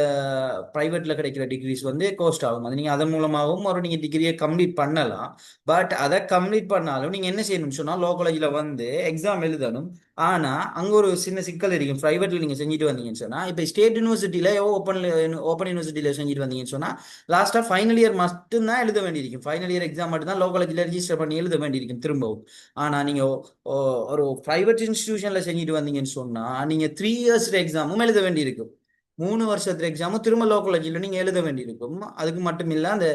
ப்ரைவேட்டில் கிடைக்கிற டிகிரிஸ் வந்து கோஸ்ட் ஆகும். அது நீங்கள் அதன் மூலமாகவும் நீங்கள் டிகிரியை கம்ப்ளீட் பண்ணலாம். பட் அதை கம்ப்ளீட் பண்ணாலும் நீங்கள் என்ன செய்யணும்னு சொன்னால் லோ காலேஜில் வந்து எக்ஸாம் எழுதணும். ஆனால் அங்கே ஒரு சின்ன சிக்கல் இருக்கும். ப்ரைவேட்டில் நீங்கள் செஞ்சுட்டு வந்தீங்கன்னு சொன்னால் இப்போ ஸ்டேட் யூனிவர்சிட்டியில் ஓப்பன் யூனிவர்சிட்டியில் செஞ்சுட்டு வந்தீங்கன்னு சொன்னால் லாஸ்ட்டாக ஃபைனல் இயர் மட்டும்தான் எழுத வேண்டியிருக்கும். ஃபைனல் இயர் எக்ஸாம் மட்டும் தான் லோ காலேஜில் ரெஜிஸ்டர் பண்ணி எழுத வேண்டியிருக்கும் திரும்பவும். ஆனால் நீங்கள் ஒரு ப்ரைவேட் இன்ஸ்டிடியூஷனில் செஞ்சுட்டு வந்தீங்கன்னு சொன்னால் நீங்கள் 3 இயர்ஸ் எக்ஸாமும் எழுத வேண்டியிருக்கும். 3 வருஷத்துல எக்ஸாமும் திரும்ப லோ காலேஜில் நீங்கள் எழுத வேண்டியிருக்கும். அதுக்கு மட்டும் இல்லை அந்த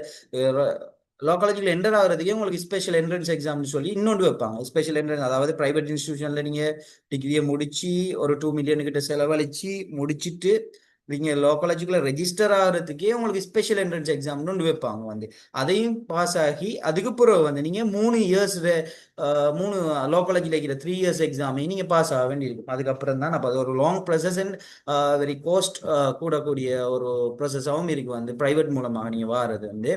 லோ காலேஜில் என்டர் ஆகிறதுக்கே உங்களுக்கு ஸ்பெஷல் என்ட்ரன்ஸ் எக்ஸாம்னு சொல்லி இன்னொன்று வைப்பாங்க. ஸ்பெஷல் என்ட்ரன்ஸ் அதாவது ப்ரைவேட் இன்ஸ்டிடியூஷனில் நீங்கள் டிகிரியை முடிச்சு ஒரு 2 மில்லியன் கிட்ட செலவழிச்சு முடிச்சுட்டு நீங்க லோ காலேஜுக்குள்ள ரெஜிஸ்டர் ஆகிறதுக்கே உங்களுக்கு ஸ்பெஷல் என்ட்ரன்ஸ் எக்ஸாம்னு ஒன்று வைப்பாங்க வந்து. அதையும் பாஸ் ஆகி அதுக்கு பிறகு வந்து நீங்க 3 இயர்ஸ் 3 லோ காலேஜில் இருக்கிற 3 இயர்ஸ் எக்ஸாமையும் நீங்க பாஸ் ஆக வேண்டியிருக்கும். அதுக்கப்புறம் தான் அப்போ அது ஒரு long process and very cost கூடக்கூடிய ஒரு ப்ரொசஸாகவும் இருக்கு வந்து ப்ரைவேட் மூலமாக நீங்க வாரது வந்து.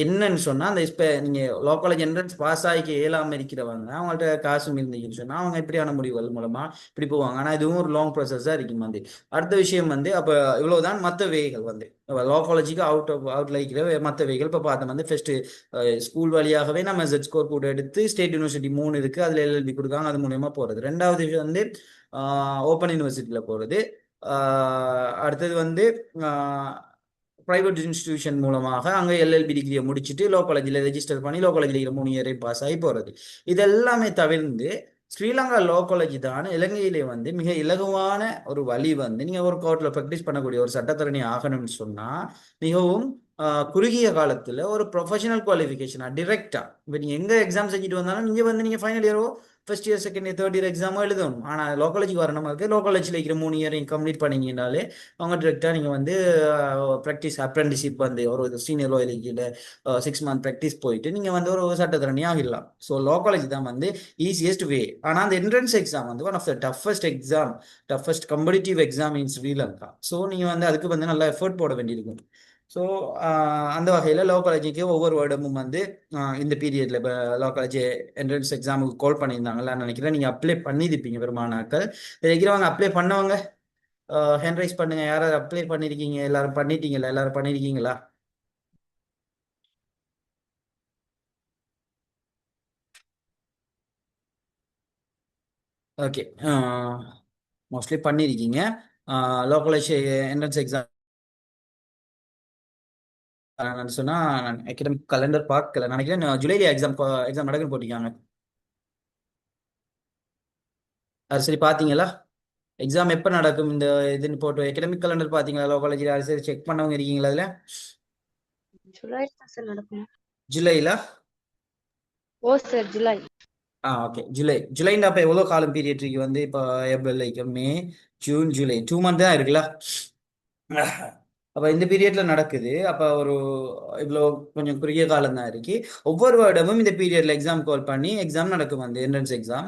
என்னன்னு சொன்னா அந்த இப்போ நீங்க லோ காலேஜ் என்ட்ரன்ஸ் பாஸ் ஆகி இயலாம இருக்கிறவங்க அவங்கள்ட்ட காசும் இருந்துச்சுன்னு சொன்னா அவங்க இப்படியான முடிவுகள் மூலமா இப்படி போவாங்க. ஆனா இதுவும் ஒரு லாங் ப்ராசஸா இருக்கும் வந்து. அடுத்த விஷயம் வந்து அப்ப இவ்வளவுதான் மற்ற வேகள் வந்து லா காலேஜுக்கு அவுட்ல இருக்கிற மற்ற வேகள் இப்போ பார்த்தோம் வந்து ஃபர்ஸ்ட் ஸ்கூல் வழியாகவே நம்ம Z ஸ்கோர் கூட எடுத்து ஸ்டேட் யூனிவர்சிட்டி 3 இருக்கு அதுல LLB கொடுக்காங்க அது மூலியமா போறது. ரெண்டாவது விஷயம் வந்து ஓப்பன் யூனிவர்சிட்டியில போறது. அடுத்தது வந்து பிரைவேட் இன்ஸ்டிடியூஷன் மூலமாக அங்கே LLB டிகிரியை முடிச்சுட்டு லோ காலேஜில் ரெஜிஸ்டர் பண்ணி லோ காலேஜில் இருக்கிற 3 இயரை பாஸ் ஆகி போகிறது. இதெல்லாமே தவிர்த்து ஸ்ரீலங்கா லோ காலேஜ் தான் இலங்கையிலே வந்து மிக இலகுவான ஒரு வழி வந்து நீங்கள் ஒரு கோர்ட்டில் ப்ராக்டிஸ் பண்ணக்கூடிய ஒரு சட்டத்தரணி ஆகணும்னு சொன்னால் மிகவும் குறுகிய காலத்தில் ஒரு ப்ரொஃபஷனல் குவாலிஃபிகேஷனா டிரெக்டா இப்போ நீங்கள் எங்கே எக்ஸாம் செஞ்சுட்டு வந்தாலும் நீங்கள் வந்து நீங்கள் ஃபைனல் இயரோ first year second year third year எக்ஸாமோ எழுதணும். ஆனால் லோ காலேஜுக்கு வரணும் லோ காலேஜில் இருக்கிற 3 இயர் கம்ப்ளீட் பண்ணிங்கனாலே அவங்க டிரெக்டாக நீங்கள் வந்து ப்ராக்டிஸ் அப்ரெண்டிஷிப் வந்து ஒரு சீனியர் லாயரில் 6 மந்த் ப்ராக்டிஸ் போயிட்டு நீங்கள் வந்து ஒரு சட்டத்தரணி ஆகிடலாம். ஸோ லோ காலேஜ் தான் வந்து ஈஸியஸ்ட் வே. ஆனால் அந்த என்ட்ரன்ஸ் எக்ஸாம் வந்து one of the toughest exam, toughest competitive exam in Sri Lanka. So நீங்கள் வந்து அதுக்கு வந்து நல்லா எஃபர்ட் போட வேண்டியிருக்கும். ஸோ அந்த வகையில் லோ காலேஜுக்கு ஒவ்வொரு வருடமும் வந்து இந்த பீரியட்ல இப்போ லோ காலேஜ் என்ட்ரன்ஸ் எக்ஸாமுக்கு கால் பண்ணியிருந்தாங்களா நினைக்கிறேன். நீங்கள் அப்ளை பண்ணியிருப்பீங்க பெருமானாக்கள் இருக்கிறவங்க. அப்ளை பண்ணவங்க ஹேண்ட் ரைஸ் பண்ணுங்க. யாராவது அப்ளை பண்ணியிருக்கீங்க? எல்லாரும் பண்ணிட்டீங்களா? எல்லாரும் பண்ணியிருக்கீங்களா? ஓகே, மோஸ்ட்லி பண்ணியிருக்கீங்க. லோ காலேஜ் என்ட்ரன்ஸ் எக்ஸாம் சொன்னா நான் அகாடமிக் கலண்டர் பார்க்கல நினைக்கிறேன். ஜூலைல எக்ஸாம் நடக்குன்னு போட்டிருக்காங்க. அது சரி பார்த்தீங்களா? எக்ஸாம் எப்போ நடக்கும் இந்த இதுன்னு போட்டு அகாடமிக் கலண்டர் பார்த்தீங்களா? லோ காலேஜில் அது சரி செக் பண்ணவங்க இருக்கீங்களா அதில்?
ஜூலை தான் சார் நடக்கும்.
ஜூலைல?
ஓ சார், ஜூலை.
ஓகே, ஜூலைன்னா அப்போ எவ்வளோ காலம் பீரியட் இருக்கு வந்து? இப்போ April like May June July 2 month தான் இருக்குல்ல. அப்ப இந்த பீரியட்ல நடக்குது. அப்ப ஒரு இவ்வளோ கொஞ்சம் குறுகிய காலம் தான் இருக்கு. ஒவ்வொரு வருடமும் இந்த பீரியட்ல எக்ஸாம் கால் பண்ணி எக்ஸாம் நடக்கும் வந்து என்ட்ரன்ஸ் எக்ஸாம்.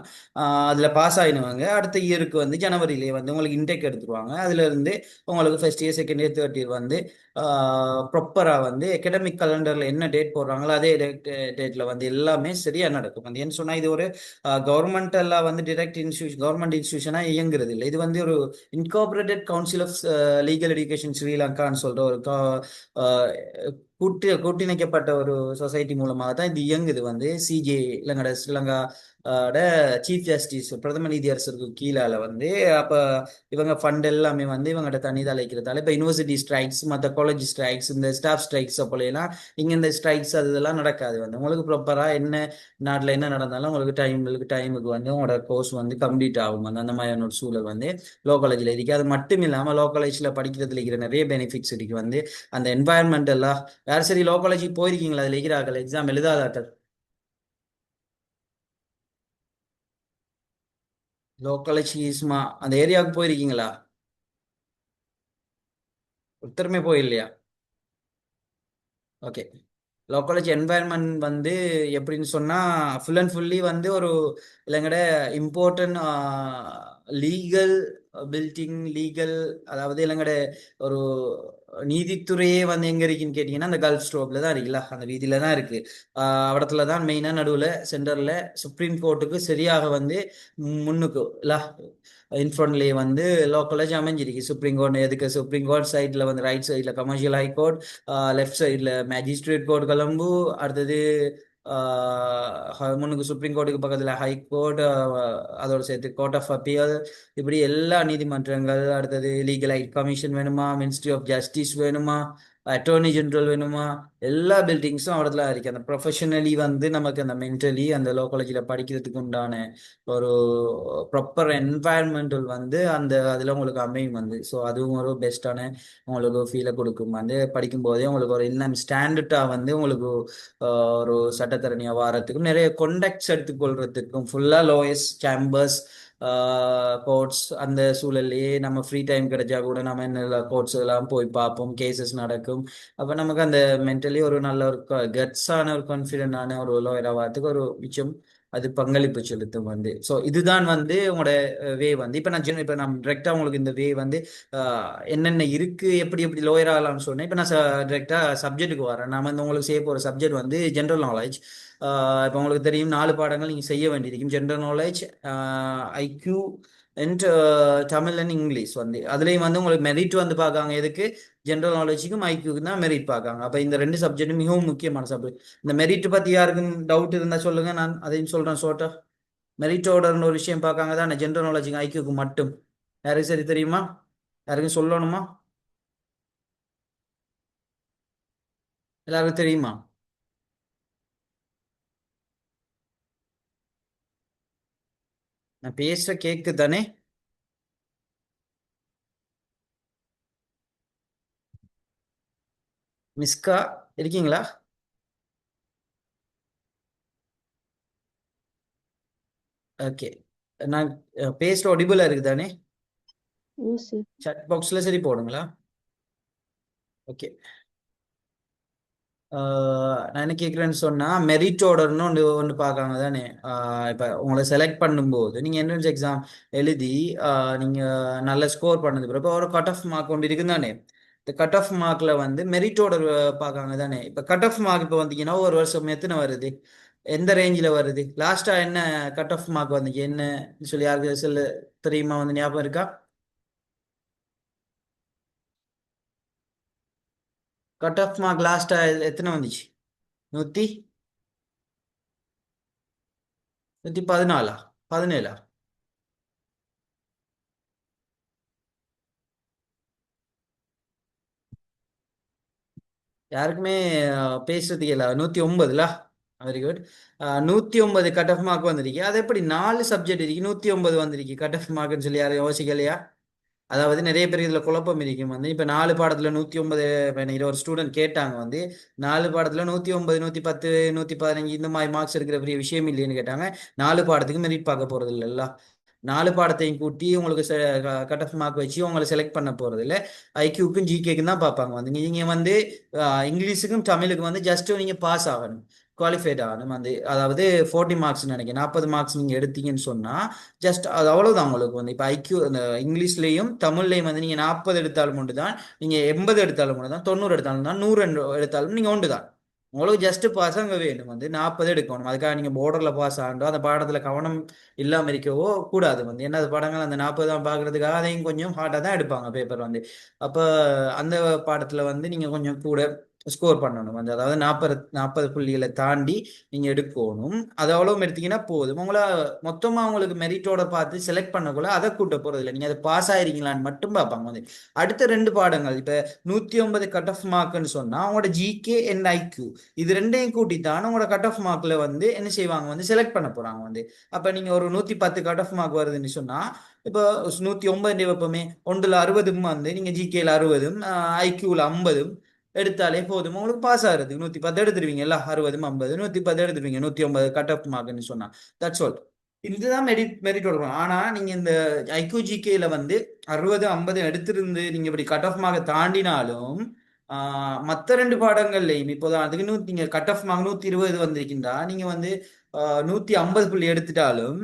அதுல பாஸ் ஆயிடுவாங்க. அடுத்த இயருக்கு வந்து ஜனவரியிலேயே வந்து உங்களுக்கு இன்டேக் எடுத்துருவாங்க. அதுல இருந்து உங்களுக்கு first year second year third year வந்து ப்ராப்பரா வந்து அகடமிக் கலண்டர்ல என்ன டேட் போடுறாங்களோ அதே டேட்ல வந்து எல்லாமே சரியா நடக்கும் வந்து. ஏன்னு சொன்னா இது ஒரு கவர்மெண்ட் எல்லாம் வந்து டிரெக்ட் இன்ஸ்டியூஷன் கவர்மெண்ட் இன்ஸ்டியூஷனா இயங்குறது இல்லை. இது வந்து ஒரு incorporated council of legal education ஸ்ரீலங்கான்னு சொல்ற ஒரு ஆஹ் கூட்டிணைக்கப்பட்ட ஒரு சொசைட்டி மூலமாக தான் இது இயங்குது வந்து. சிஜே இலங்கட ஸ்ரீலங்கா சீஃப் ஜஸ்டிஸ் பிரதம நீதியரசருக்கு கீழால வந்து அப்ப இவங்க ஃபண்ட் எல்லாமே வந்து இவங்கள்ட்ட தண்ணி தலைக்கிறதால இப்ப யூனிவர்சிட்டி ஸ்ட்ரைக்ஸ் மற்ற காலேஜ் ஸ்ட்ரைக்ஸ் இந்த ஸ்டாஃப் ஸ்ட்ரைக்ஸ் போலாம் இங்க இந்த ஸ்ட்ரைக்ஸ் அது இதெல்லாம் நடக்காது வந்து. உங்களுக்கு ப்ராப்பரா என்ன நாட்டில் என்ன நடந்தாலும் உங்களுக்கு டைமுக்கு வந்து உங்களோட கோர்ஸ் வந்து கம்ப்ளீட் ஆகும் வந்து. அந்த மாதிரியான ஒரு சூழல் வந்து லோ காலேஜில் இருக்கு. அது மட்டும் இல்லாமல் லோ காலேஜில் படிக்கிறதுல இருக்கிற நிறைய பெனிஃபிட்ஸ் இருக்கு வந்து. அந்த என்வாயன்மெண்ட் எல்லாம் யார் சரி லோ காலேஜுக்கு போயிருக்கீங்களா? அதில் இருக்கிறார்கள் எக்ஸாம் எழுதாதாக்கள் லோ காலேஜ் சும்மா அந்த ஏரியாவுக்கு போயிருக்கீங்களா? ஒருத்தருமே போயில்லையா? ஓகே. லோ காலேஜ் என்வாயன்மெண்ட் வந்து எப்படின்னு சொன்னா ஃபுல் அண்ட் ஃபுல்லி வந்து ஒரு இல்லைங்கட இம்பார்ட்டன்ட் லீகல் பில்டிங் லீகல் அதாவது இல்லைங்கட ஒரு நீதித்துறையே வந்து எங்க இருக்குன்னு கேட்டீங்கன்னா அந்த கல்ஃப் ஸ்ட்ரோக்ல தான் இருக்குல்ல, அந்த வீதியில தான் இருக்கு. இடத்துல தான் மெயினா நடுவுல சென்டர்ல சுப்ரீம் கோர்ட்டுக்கு சரியாக வந்து முன்னுக்கு இல்ல இன்ஃப்ரண்ட்லேயே வந்து லோ காலேஜ் அமைஞ்சிருக்கு. சுப்ரீம் கோர்ட் எதுக்கு? சுப்ரீம் கோர்ட் சைட்ல வந்து ரைட் சைட்ல கமர்ஷியல் ஹை கோர்ட், லெஃப்ட் சைடில் மேஜிஸ்ட்ரேட் கோர்ட் கொலம்பு, அடுத்தது முன்னுக்கு சுப்ரீம் கோர்ட்டுக்கு பக்கத்தில் ஹை கோர்ட், அதோட சேர்த்து கோர்ட் ஆஃப் அப்பீல், இப்படி எல்லா நீதிமன்றங்கள். அடுத்தது லீகல் எய்ட் கமிஷன் வேணுமா, மினிஸ்ட்ரி ஆஃப் ஜஸ்டிஸ் வேணுமா, அட்டோர்னி ஜெனரல் வேணுமா, எல்லா பில்டிங்ஸும் அவடத்துல இருக்கு. அந்த ப்ரொஃபஷனலி வந்து நமக்கு அந்த மென்டலி அந்த லோ காலேஜில் படிக்கிறதுக்கு உண்டான ஒரு ப்ராப்பர் என்வாயன்மெண்டல் வந்து அந்த அதில் உங்களுக்கு அமையும் வந்து. ஸோ அதுவும் ஒரு பெஸ்ட்டான உங்களுக்கு ஃபீலை கொடுக்கும் வந்து. படிக்கும் போதே உங்களுக்கு ஒரு இன்னும் ஸ்டாண்டர்டாக வந்து உங்களுக்கு ஒரு சட்டத்தரணியாக வாரத்துக்கும் நிறைய கொண்டக்ட்ஸ் எடுத்துக்கொள்றதுக்கும் ஃபுல்லாக லோயஸ்ட் சேம்பர்ஸ் கோர்ட்ஸ் அந்த சூழல்லையே நம்ம ஃப்ரீ டைம் கிடைச்சா கூட நம்ம என்ன கோர்ட்ஸ் எல்லாம் போய் பார்ப்போம், கேசஸ் நடக்கும். அப்போ நமக்கு அந்த மென்டலி ஒரு நல்ல ஒரு கட்ஸான ஒரு கான்ஃபிடென்டான ஒரு லாயர் ஆகிறதுக்கு ஒரு மிச்சம் அது பங்களிப்பு செலுத்தும் வந்து. ஸோ இதுதான் வந்து உங்களோட வே வந்து. இப்போ நான் டிரெக்டாக உங்களுக்கு இந்த வே வந்து என்னென்ன இருக்கு, எப்படி எப்படி லோயர் ஆகலாம்னு சொன்னேன். இப்போ நான் டிரெக்டாக சப்ஜெக்ட்டுக்கு வரேன். நான் வந்து உங்களுக்கு செய்ய போகிற சப்ஜெக்ட் வந்து ஜென்ரல் நாலேஜ். இப்போ உங்களுக்கு தெரியும் 4 பாடங்கள் நீங்கள் செய்ய வேண்டியிருக்கும். General knowledge, IQ and Tamil and English வந்து. அதுலேயும் வந்து உங்களுக்கு மெரிட் வந்து பார்க்காங்க. எதுக்கு? ஜென்ரல் நாலேஜுக்கும் ஐக்யூக்கு தான் மெரிட் பார்க்காங்க. அப்போ இந்த 2 சப்ஜெக்ட் மிகவும் முக்கியமான சப்ஜெக்ட். இந்த மெரிட் பற்றி யாருக்கும் டவுட் இருந்தால் சொல்லுங்கள், நான் அதையும் சொல்கிறேன் ஷோர்ட்டா. மெரிட்டோட ஒரு விஷயம் பார்க்காங்க தான் ஜென்ரல் நாலேஜுக்கு ஐக்யூக்கு மட்டும். யாருக்கு சரி தெரியுமா? யாருக்கும் சொல்லணுமா? எல்லாருக்கும் தெரியுமா? நான் பேசுகிற கேக்கு தானே? மிஸ்கா இருக்கீங்களா? ஓகே. நான் பேசுகிற ஒடிபுலாக இருக்குது தானே?
Yes, sir.
chat பாக்ஸில் சரி போடுங்களா? ஓகே. நான் என்ன கேட்குறேன்னு சொன்னால், மெரிட் ஆர்டர்னு ஒன்று ஒன்று பார்க்காங்க தானே? இப்போ உங்களை செலக்ட் பண்ணும்போது நீங்கள் என்ட்ரன்ஸ் எக்ஸாம் எழுதி நீங்கள் நல்ல ஸ்கோர் பண்ணது பிறகு இப்போ ஒரு கட் ஆஃப் மார்க் ஒன்று இருக்குது தானே? இந்த கட் ஆஃப் மார்க்கில் வந்து மெரிட் ஆர்டர் பார்க்காங்க தானே? இப்போ கட் ஆஃப் மார்க் இப்போ வந்தீங்கன்னா ஒரு வருஷம் எத்தனை வருது, எந்த ரேஞ்சில் வருது, லாஸ்ட்டாக என்ன கட் ஆஃப் மார்க் வந்துச்சு என்ன சொல்லி யாருக்கு சொல்ல தெரியுமா? வந்து ஞாபகம் இருக்கா? கட் ஆஃப் மார்க் லாஸ்ட்டாக எத்தனை வந்துச்சு? 100 114 17? யாருக்குமே பேசுறதுக்கு இல்லை. 109ல. Very good. 109 cut off mark வந்திருக்கு. அது எப்படி 4 சப்ஜெக்ட் இருக்கு 109 வந்திருக்கு கட் ஆஃப் மார்க்னு சொல்லி யாரும் யோசிக்கலையா? அதாவது நிறைய பேர் இதில் குழப்பம் இருக்கும் வந்து. இப்போ 4 பாடத்தில் 109, இப்போ ஒரு ஸ்டூடெண்ட் கேட்டாங்க வந்து 4 பாடத்தில் 109 110 115 இந்த மாதிரி மார்க்ஸ் இருக்கிற பெரிய விஷயம் இல்லைன்னு கேட்டாங்க. 4 பாடத்துக்கு மெரிட் பார்க்க போகிறது இல்லைல்ல. 4 பாடத்தையும் கூட்டி உங்களுக்கு கட் ஆஃப் மார்க் வச்சு உங்களை செலக்ட் பண்ண போகிறது இல்லை. ஐக்யூக்கும் ஜிகேக்கும் தான் பார்ப்பாங்க வந்து. நீங்கள் வந்து இங்கிலீஷுக்கும் தமிழுக்கும் வந்து ஜஸ்ட் நீங்கள் பாஸ் ஆகணும், குவாலிஃபைட் ஆகணும் வந்து. அதாவது 40 மார்க்ஸ் நினைக்கிறேன், 40 மார்க்ஸ் நீங்கள் எடுத்தீங்கன்னு சொன்னால் ஜஸ்ட் அது அவ்வளோதான் உங்களுக்கு வந்து. இப்போ ஐக்யூ இந்த இங்கிலீஷ்லேயும் தமிழ்லையும் வந்து நீங்கள் 40 எடுத்தாலும் ஒன்று தான், நீங்கள் 80 எடுத்தாலும் ஒன்று தான், 90 எடுத்தாலும் தான், 100 எடுத்தாலும் நீங்கள் ஒன்று தான். உங்களுக்கு ஜஸ்ட் பாஸ் அங்கே வேணும் வந்து 40 எடுக்கணும். அதுக்காக நீங்கள் போர்டரில் பாஸ் ஆகணும், அந்த பாடத்தில் கவனம் இல்லாமல் இருக்கவோ கூடாது வந்து. ஏன்னா அது படங்கள் அந்த 40 தான் பார்க்கறதுக்காக அதையும் கொஞ்சம் ஹார்டாக தான் எடுப்பாங்க பேப்பர் வந்து. அப்போ அந்த பாடத்தில் வந்து நீங்கள் கொஞ்சம் கூட ஸ்கோர் பண்ணணும் வந்து. அதாவது 40 புள்ளிகளை தாண்டி நீங்கள் எடுக்கணும். அது அவ்வளோ எடுத்தீங்கன்னா போதும். உங்களை மொத்தமாக உங்களுக்கு மெரிட்டோட பார்த்து செலக்ட் பண்ணக்குள்ள அதை கூட்ட போகிறது இல்லை, நீங்கள் அதை பாஸ் ஆயிருக்கீங்களான்னு மட்டும் பார்ப்பாங்க வந்து. அடுத்த 2 பாடங்கள் இப்போ 109 கட் ஆஃப் மார்க்னு சொன்னால் அவங்களோட ஜிகே அண்ட் ஐக்யூ இது ரெண்டையும் கூட்டித்தான் உங்களோட கட் ஆஃப் மார்க்கில் வந்து என்ன செய்வாங்க வந்து செலக்ட் பண்ண போகிறாங்க வந்து. அப்போ நீங்கள் ஒரு 110 கட் ஆஃப் மார்க் வருதுன்னு சொன்னால் இப்போ 109 வைப்போமே, 1ல் 60 வந்து நீங்கள் ஜிகேல 60, ஐக்யூவில் 50 எடுத்தாலே போதும் உங்களுக்கு பாஸ் ஆகுறதுக்கு. 110 எடுத்துருவீங்கல்ல, 60 50 110 எடுத்துருவீங்க 109 கட் ஆஃப் மார்க்னு சொன்னா. That's all. இதுதான் மெரிட் கொடுக்கணும். ஆனா நீங்க இந்த ஐக்யூ ஜிகேல வந்து 60 50 எடுத்திருந்து நீங்க இப்படி கட் ஆஃப் மார்க்கை தாண்டினாலும் மற்ற 2 பாடங்கள்லையும் இப்போதான் அதுக்கு நீங்க கட் ஆஃப் மார்க் 120 வந்திருக்கின்றா நீங்க வந்து 150 புள்ளி எடுத்துட்டாலும்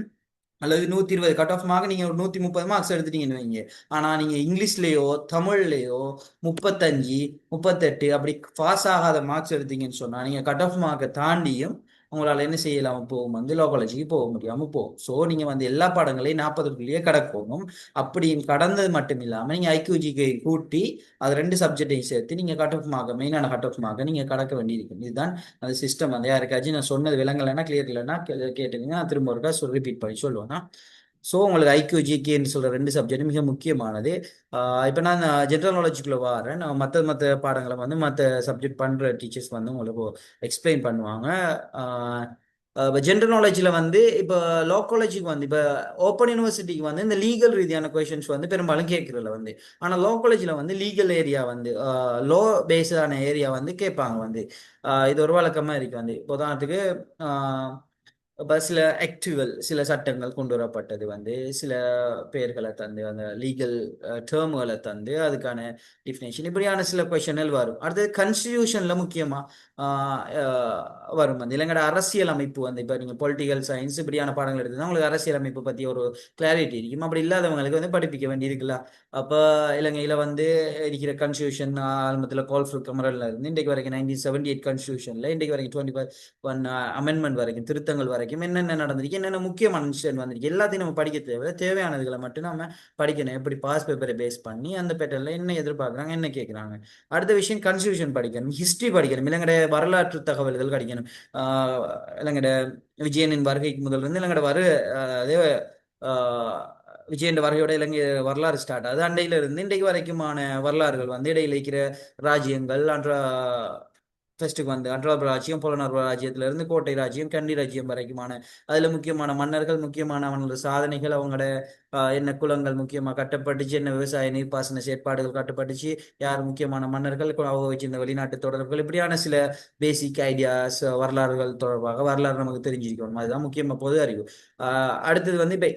அல்லது 120 கட் ஆஃப் மார்க் நீங்க ஒரு 130 மார்க்ஸ் எடுத்துட்டீங்கன்னு வைங்க. ஆனா நீங்க இங்கிலீஷ்லயோ தமிழ்லயோ 35 38 அப்படி பாஸ் ஆகாத மார்க்ஸ் எடுத்தீங்கன்னு சொன்னா நீங்க கட் ஆஃப் மார்க்கை தாண்டியும் உங்களால என்ன செய்யலாம போகும் வந்து லோ காலேஜுக்கு போக முடியாம போகும். ஸோ நீங்க வந்து எல்லா பாடங்களையும் 40 புள்ளியே கடக்கணும். அப்படி கடந்தது மட்டும் இல்லாம நீங்க ஐக்யூஜிக்கு கூட்டி அது 2 சப்ஜெக்டையும் சேர்த்து நீங்க கட் ஆஃப் மார்க்கை மெயினான கட் ஆஃப் மார்க்கை நீங்க கடக்க வேண்டியிருக்கும். இதுதான் அந்த சிஸ்டம் வந்து. யாருக்காச்சும் நான் சொன்னது விளங்கலைன்னா கிளியர் இல்லைன்னா கேட்டுங்க, நான் திரும்ப ஒருக்கா ரிப்பீட் பண்ணி சொல்லுவேன்னா. ஸோ உங்களுக்கு ஐக்யூ ஜிகேன்னு சொல்கிற 2 சப்ஜெக்ட் மிக முக்கியமானது. இப்போ நான் ஜென்ரல் நாலேஜுக்குள்ளே வரேன். நான் மற்ற பாடங்களை வந்து மற்ற சப்ஜெக்ட் பண்ணுற டீச்சர்ஸ் வந்து உங்களுக்கு எக்ஸ்பிளைன் பண்ணுவாங்க. இப்போ ஜென்ரல் நாலேஜில் வந்து இப்போ லோ காலேஜுக்கு வந்து இப்போ ஓப்பன் யூனிவர்சிட்டிக்கு வந்து இந்த லீகல் ரீதியான கொஷின்ஸ் வந்து பெரும்பாலும் கேட்குறதில்ல வந்து. ஆனால் லோ காலேஜில் வந்து லீகல் ஏரியா வந்து லோ பேஸ்டான ஏரியா வந்து கேட்பாங்க வந்து. இது ஒரு வழக்கமாக இருக்கு வந்து. இப்போ உதாரணத்துக்கு அப்ப சில ஆக்டுகள் சில சட்டங்கள் கொண்டு வரப்பட்டது வந்து சில பெயர்களை தந்து அந்த லீகல் டேர்ம்களை தந்து அதுக்கான டிஃபினேஷன் இப்படியான சில கொஷன்கள் வரும். அடுத்தது கான்ஸ்டிடியூஷன்ல முக்கியமா வரும் வந்து இலங்கட அரசியல் அமைப்பு வந்து இப்போ நீங்க பொலிட்டிக்கல் சயின்ஸ் இப்படியான பாடங்கள் எடுத்தா உங்களுக்கு அரசியல் அமைப்பு பத்தி ஒரு கிளாரிட்டி இருக்கும். அப்படி இல்லாதவங்களுக்கு வந்து படிப்பிக்க வேண்டி இருக்குல்ல. அப்ப இலங்கையில வந்து இருக்கிற கான்ஸ்டியூஷன் ஆரம்பத்தில் கோல்ஃபுல் கமரல்ல இருந்து இன்றைக்கு வரைக்கும் 1978 கான்ஸ்டியூஷன்ல இன்றைக்கு வரைக்கும் 21 அமெண்ட்மெண்ட் வரைக்கும் திருத்தங்கள் வரைக்கும் என்னென்ன நடந்திருக்கு, என்னென்ன முக்கியமான இன்சிடென்ட் வந்திருக்கு, எல்லாத்தையும் நம்ம படிக்க தேவையானதுகளை மட்டும் நம்ம படிக்கணும். எப்படி பாஸ் பேப்பரை பேஸ் பண்ணி அந்த பேட்டர்ல என்ன எதிர்பார்க்குறாங்க, என்ன கேட்குறாங்க. அடுத்த விஷயம் கான்ஸ்டியூஷன் படிக்கணும், ஹிஸ்டரி படிக்கணும், இலங்கட வரலாற்று தகவல்கள் கிடைக்கணும். இலங்கட விஜயனின் வருகைக்கு முதல் இருந்து இலங்கட அதே விஜயன் வருகையோட இலங்கை வரலாறு ஸ்டார்ட் ஆகுது. அண்டையில இருந்து இன்றைக்கு வரைக்குமான வரலாறுகள் வந்து இடையில இருக்கிற ராஜ்யங்கள் ஃபர்ஸ்ட்டுக்கு வந்து அன்றாபுர ராஜ்யம், புலனர்வ ராஜ்யத்துல இருந்து கோட்டை ராஜ்யம், கண்டி ராஜ்யம் வரைக்குமான அதுல முக்கியமான மன்னர்கள், முக்கியமான அவங்களோட சாதனைகள், அவங்களோட என்ன குலங்கள் முக்கியமாக கட்டப்பட்டுச்சு, என்ன விவசாய நீர்ப்பாசன செயற்பாடுகள் கட்டப்பட்டுச்சு, யார் முக்கியமான மன்னர்கள், அவங்க வச்சிருந்த வெளிநாட்டு தொடர்புகள், இப்படியான சில பேசிக் ஐடியாஸ் வரலாறுகள் தொடர்பாக வரலாறு நமக்கு தெரிஞ்சிருக்கணும். அதுதான் முக்கியமாக பொது அறிவு. அடுத்தது வந்து இப்போ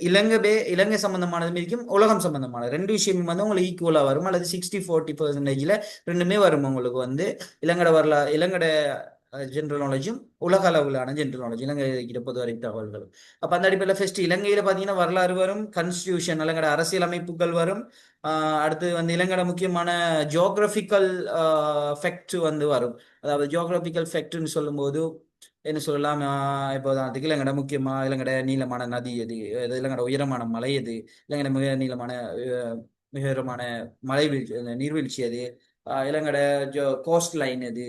இலங்கை சம்பந்தமானதும் இருக்கும், உலகம் சம்பந்தமானது ரெண்டு விஷயமும் வந்து உங்களுக்கு ஈக்குவலாக வரும், அல்லது 60-40% ரெண்டுமே வரும். உங்களுக்கு வந்து இலங்கட வரலாறு இலங்கட ஜென்ரல் நாலேஜும் உலக அளவிலான ஜென்ரல் நாலேஜ் இலங்கை பொதுவரை தகவல்களும். அப்ப அந்த அடிப்படையில் ஃபர்ஸ்ட் இலங்கையில பாத்தீங்கன்னா வரலாறு வரும், கான்ஸ்டியூஷன் இலங்கட அரசியல் அமைப்புகள் வரும். அடுத்தது வந்து இலங்கட முக்கியமான ஜியோகிராபிக்கல் ஃபேக்ட் வந்து வரும். அதாவது ஜியோகிராபிக்கல் ஃபேக்ட்னு சொல்லும்போது என்ன சொல்லலாம், இப்போ அதுக்கு இலங்கட முக்கியமா இலங்கட நீளமான நதி எது, இலங்கட உயரமான மலை எது, இலங்கட மிக நீளமான மிக உயரமான நீர்வீழ்ச்சி எது, இலங்கட கோஸ்ட் லைன் எது,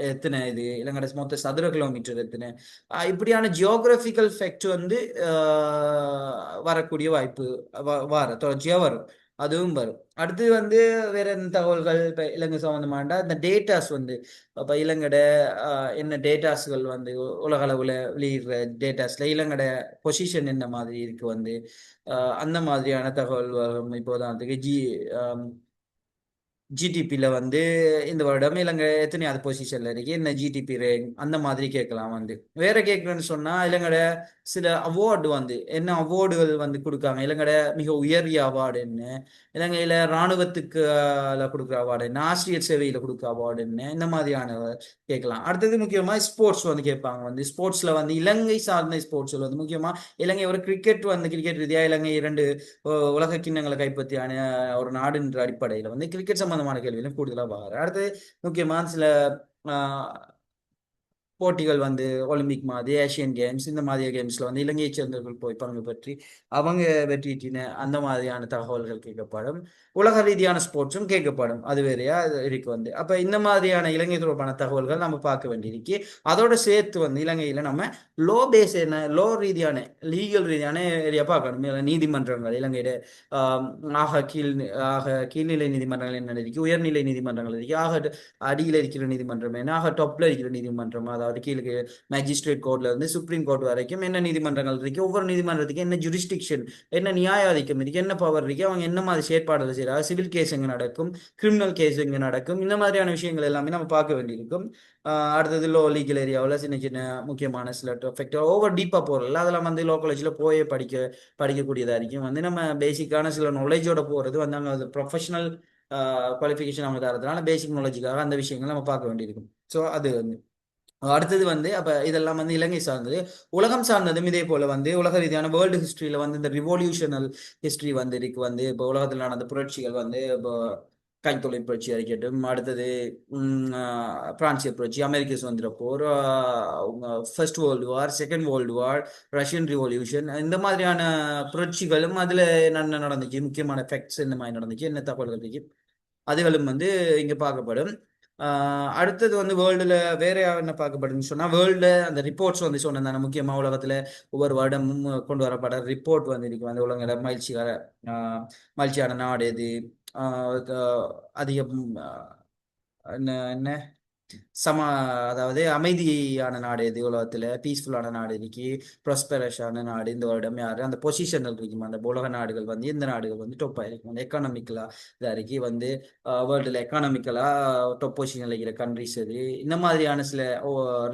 எத்தனை இது, இலங்கட மொத்த சதுர கிலோமீட்டர் எத்தனை, இப்படியான ஜியோகிராபிக்கல் ஃபேக்ட் வந்து வரக்கூடிய வாய்ப்பு தொடர்ச்சியா வரும், அதுவும் வரும். அடுத்து வந்து வேற என்ன தகவல்கள் இப்போ இலங்கை சம்பந்தமாண்டா இந்த டேட்டாஸ் வந்து இப்போ இலங்கட என்ன டேட்டாஸ்கள் வந்து உலக அளவில் வெளியிடுற டேட்டாஸ்ல இலங்கட பொசிஷன் என்ன மாதிரி இருக்கு வந்து அந்த மாதிரியான தகவல் வரும். இப்போதான் ஜிடிபியில் வந்து இந்த வருடம் இலங்கை எத்தனையாவது பொசிஷன்ல இருக்கு, என்ன ஜிடிபி ரேங்க் அந்த மாதிரி கேட்கலாம். வந்து வேற கேட்கணும்னு சொன்னா இலங்கட சில அவார்டு வந்து என்ன அவார்டுகள் வந்து கொடுக்காங்க, இலங்கட மிக உயரிய அவார்டு என்ன, இலங்கையில இராணுவத்துக்கு கொடுக்குற அவார்டு என்ன, ஆசிரியர் சேவையில கொடுக்குற அவார்டு என்ன, இந்த மாதிரியான கேட்கலாம். அடுத்தது முக்கியமா ஸ்போர்ட்ஸ் வந்து கேட்பாங்க. வந்து ஸ்போர்ட்ஸ்ல வந்து இலங்கை சார்ந்த ஸ்போர்ட்ஸ்ல வந்து முக்கியமா இலங்கை ஒரு கிரிக்கெட் ரீதியா இலங்கை 2 உலக கிண்ணங்களை கைப்பற்றியான ஒரு நாடுன்ற அடிப்படையில் வந்து கிரிக்கெட் சம்பந்தமான கேள்வியிலும் கூடுதலாக பார்க்குறேன். அடுத்து முக்கியமான சில போட்டிகள் வந்து ஒலிம்பிக் மாதிரி ஏசியன் கேம்ஸ் இந்த மாதிரி கேம்ஸ்ல வந்து இலங்கையை சேர்ந்தவர்கள் போய் பங்கு பற்றி அவங்க வெற்றிட்டின அந்த மாதிரியான தகவல்கள் கேட்கப்படும். உலக ரீதியான ஸ்போர்ட்ஸும் கேட்கப்படும், அது வேறையா இருக்கு வந்து. அப்ப இந்த மாதிரியான இலங்கை தொடர்பான தகவல்கள் நம்ம பார்க்க வேண்டியிருக்கு. அதோட சேர்த்து வந்து இலங்கையில நம்ம லோ பேஸ் என்ன லோ ரீதியான லீகல் ரீதியான ஏரியா பார்க்கணும். நீதிமன்றங்கள் இலங்கையில கீழ்நிலை நீதிமன்றங்கள் என்ன இருக்கு, உயர்நிலை நீதிமன்றங்கள் இருக்கு, அடியில் இருக்கிற நீதிமன்றம் என்ன, டாப்ல இருக்கிற நீதிமன்றம், அதாவது கீழே மேஜிஸ்ட்ரேட் கோர்ட்ல இருந்து சுப்ரீம் கோர்ட் வரைக்கும் என்ன நீதிமன்றங்கள் இருக்கு, ஒவ்வொரு நீதிமன்றத்துக்கு என்ன ஜுரிஸ்டிக்ஷன் என்ன நியாயாதிக்கம் இருக்கு, என்ன பவர் இருக்கு, அவங்க என்ன மாதிரி செயற்பாடுகள் செய்யறாங்க, சிவில் கேஸ் எங்க நடக்கும், கிரிமினல் கேஸ் எங்க நடக்கும், இந்த மாதிரியான விஷயங்கள் எல்லாமே நம்ம பார்க்க வேண்டியிருக்கும். அடுத்தது லோ லீகல் ஏரியாவில் சின்ன சின்ன முக்கியமான சில ஃபேக்டர் ஓவர் டீப்பாக போகிறல அதெல்லாம் வந்து லோ காலேஜில் போய் படிக்கக்கூடியதாக இருக்கும். வந்து நம்ம பேசிக்கான சில நாலேஜோட போகிறது வந்து அங்கே அது ப்ரொஃபஷனல் குவாலிஃபிகேஷன் அவங்க தரதுனால பேசிக் நாலேஜுக்காக அந்த விஷயங்கள் நம்ம பார்க்க வேண்டியிருக்கும். ஸோ அது வந்து அடுத்தது வந்து அப்ப இதெல்லாம் வந்து இலங்கை சார்ந்தது. உலகம் சார்ந்ததும் இதே போல வந்து உலக ரீதியான வேர்ல்டு ஹிஸ்டரியில வந்து இந்த ரிவோல்யூஷனல் ஹிஸ்டரி வந்து இருக்கு. வந்து இப்போ உலகத்தில் நடந்த புரட்சிகள் வந்து இப்போ கைத்தொழில் புரட்சி அறிக்கட்டும், அடுத்தது பிரான்சிய புரட்சி, அமெரிக்க சுதந்திர போர், first world war, second world war, Russian revolution, இந்த மாதிரியான புரட்சிகளும் அதுல என்ன நடந்துச்சு, முக்கியமான ஃபேக்ட்ஸ் என்ன மாதிரி நடந்துச்சு, என்ன தகவல்கள் இருக்கு, அதுகளும் வந்து இங்க பார்க்கப்படும். அடுத்தது வந்து வேர்ல்டுல வேற என்ன பார்க்கப்படுதுன்னு சொன்னா வேர்ல்டு அந்த ரிப்போர்ட்ஸ் வந்து சொன்னதான முக்கியமா உலகத்துல ஒவ்வொரு வருடமும் கொண்டு வரப்பட ரிப்போர்ட் வந்து இருக்கு. வந்து உலக மகிழ்ச்சியான நாடு எது, அதிகம் என்ன சம அதாவது அமைதியான நாடு எது உலகத்துல, பீஸ்ஃபுல்லான நாடு இருக்கு, ப்ராஸ்பரஸான நாடு இந்த வருடம் யாரு அந்த பொசிஷனில் இருக்கும், அந்த உலக நாடுகள் வந்து இந்த நாடுகள் வந்து டொப் ஆயிருக்கும், அந்த எக்கானமிக்கலா இதா இருக்கு வந்து வேர்ல்டுல எக்கானமிக்கலா டொப் பொசிஷன்ல இருக்கிற கண்ட்ரிஸ் எது, இந்த மாதிரியான சில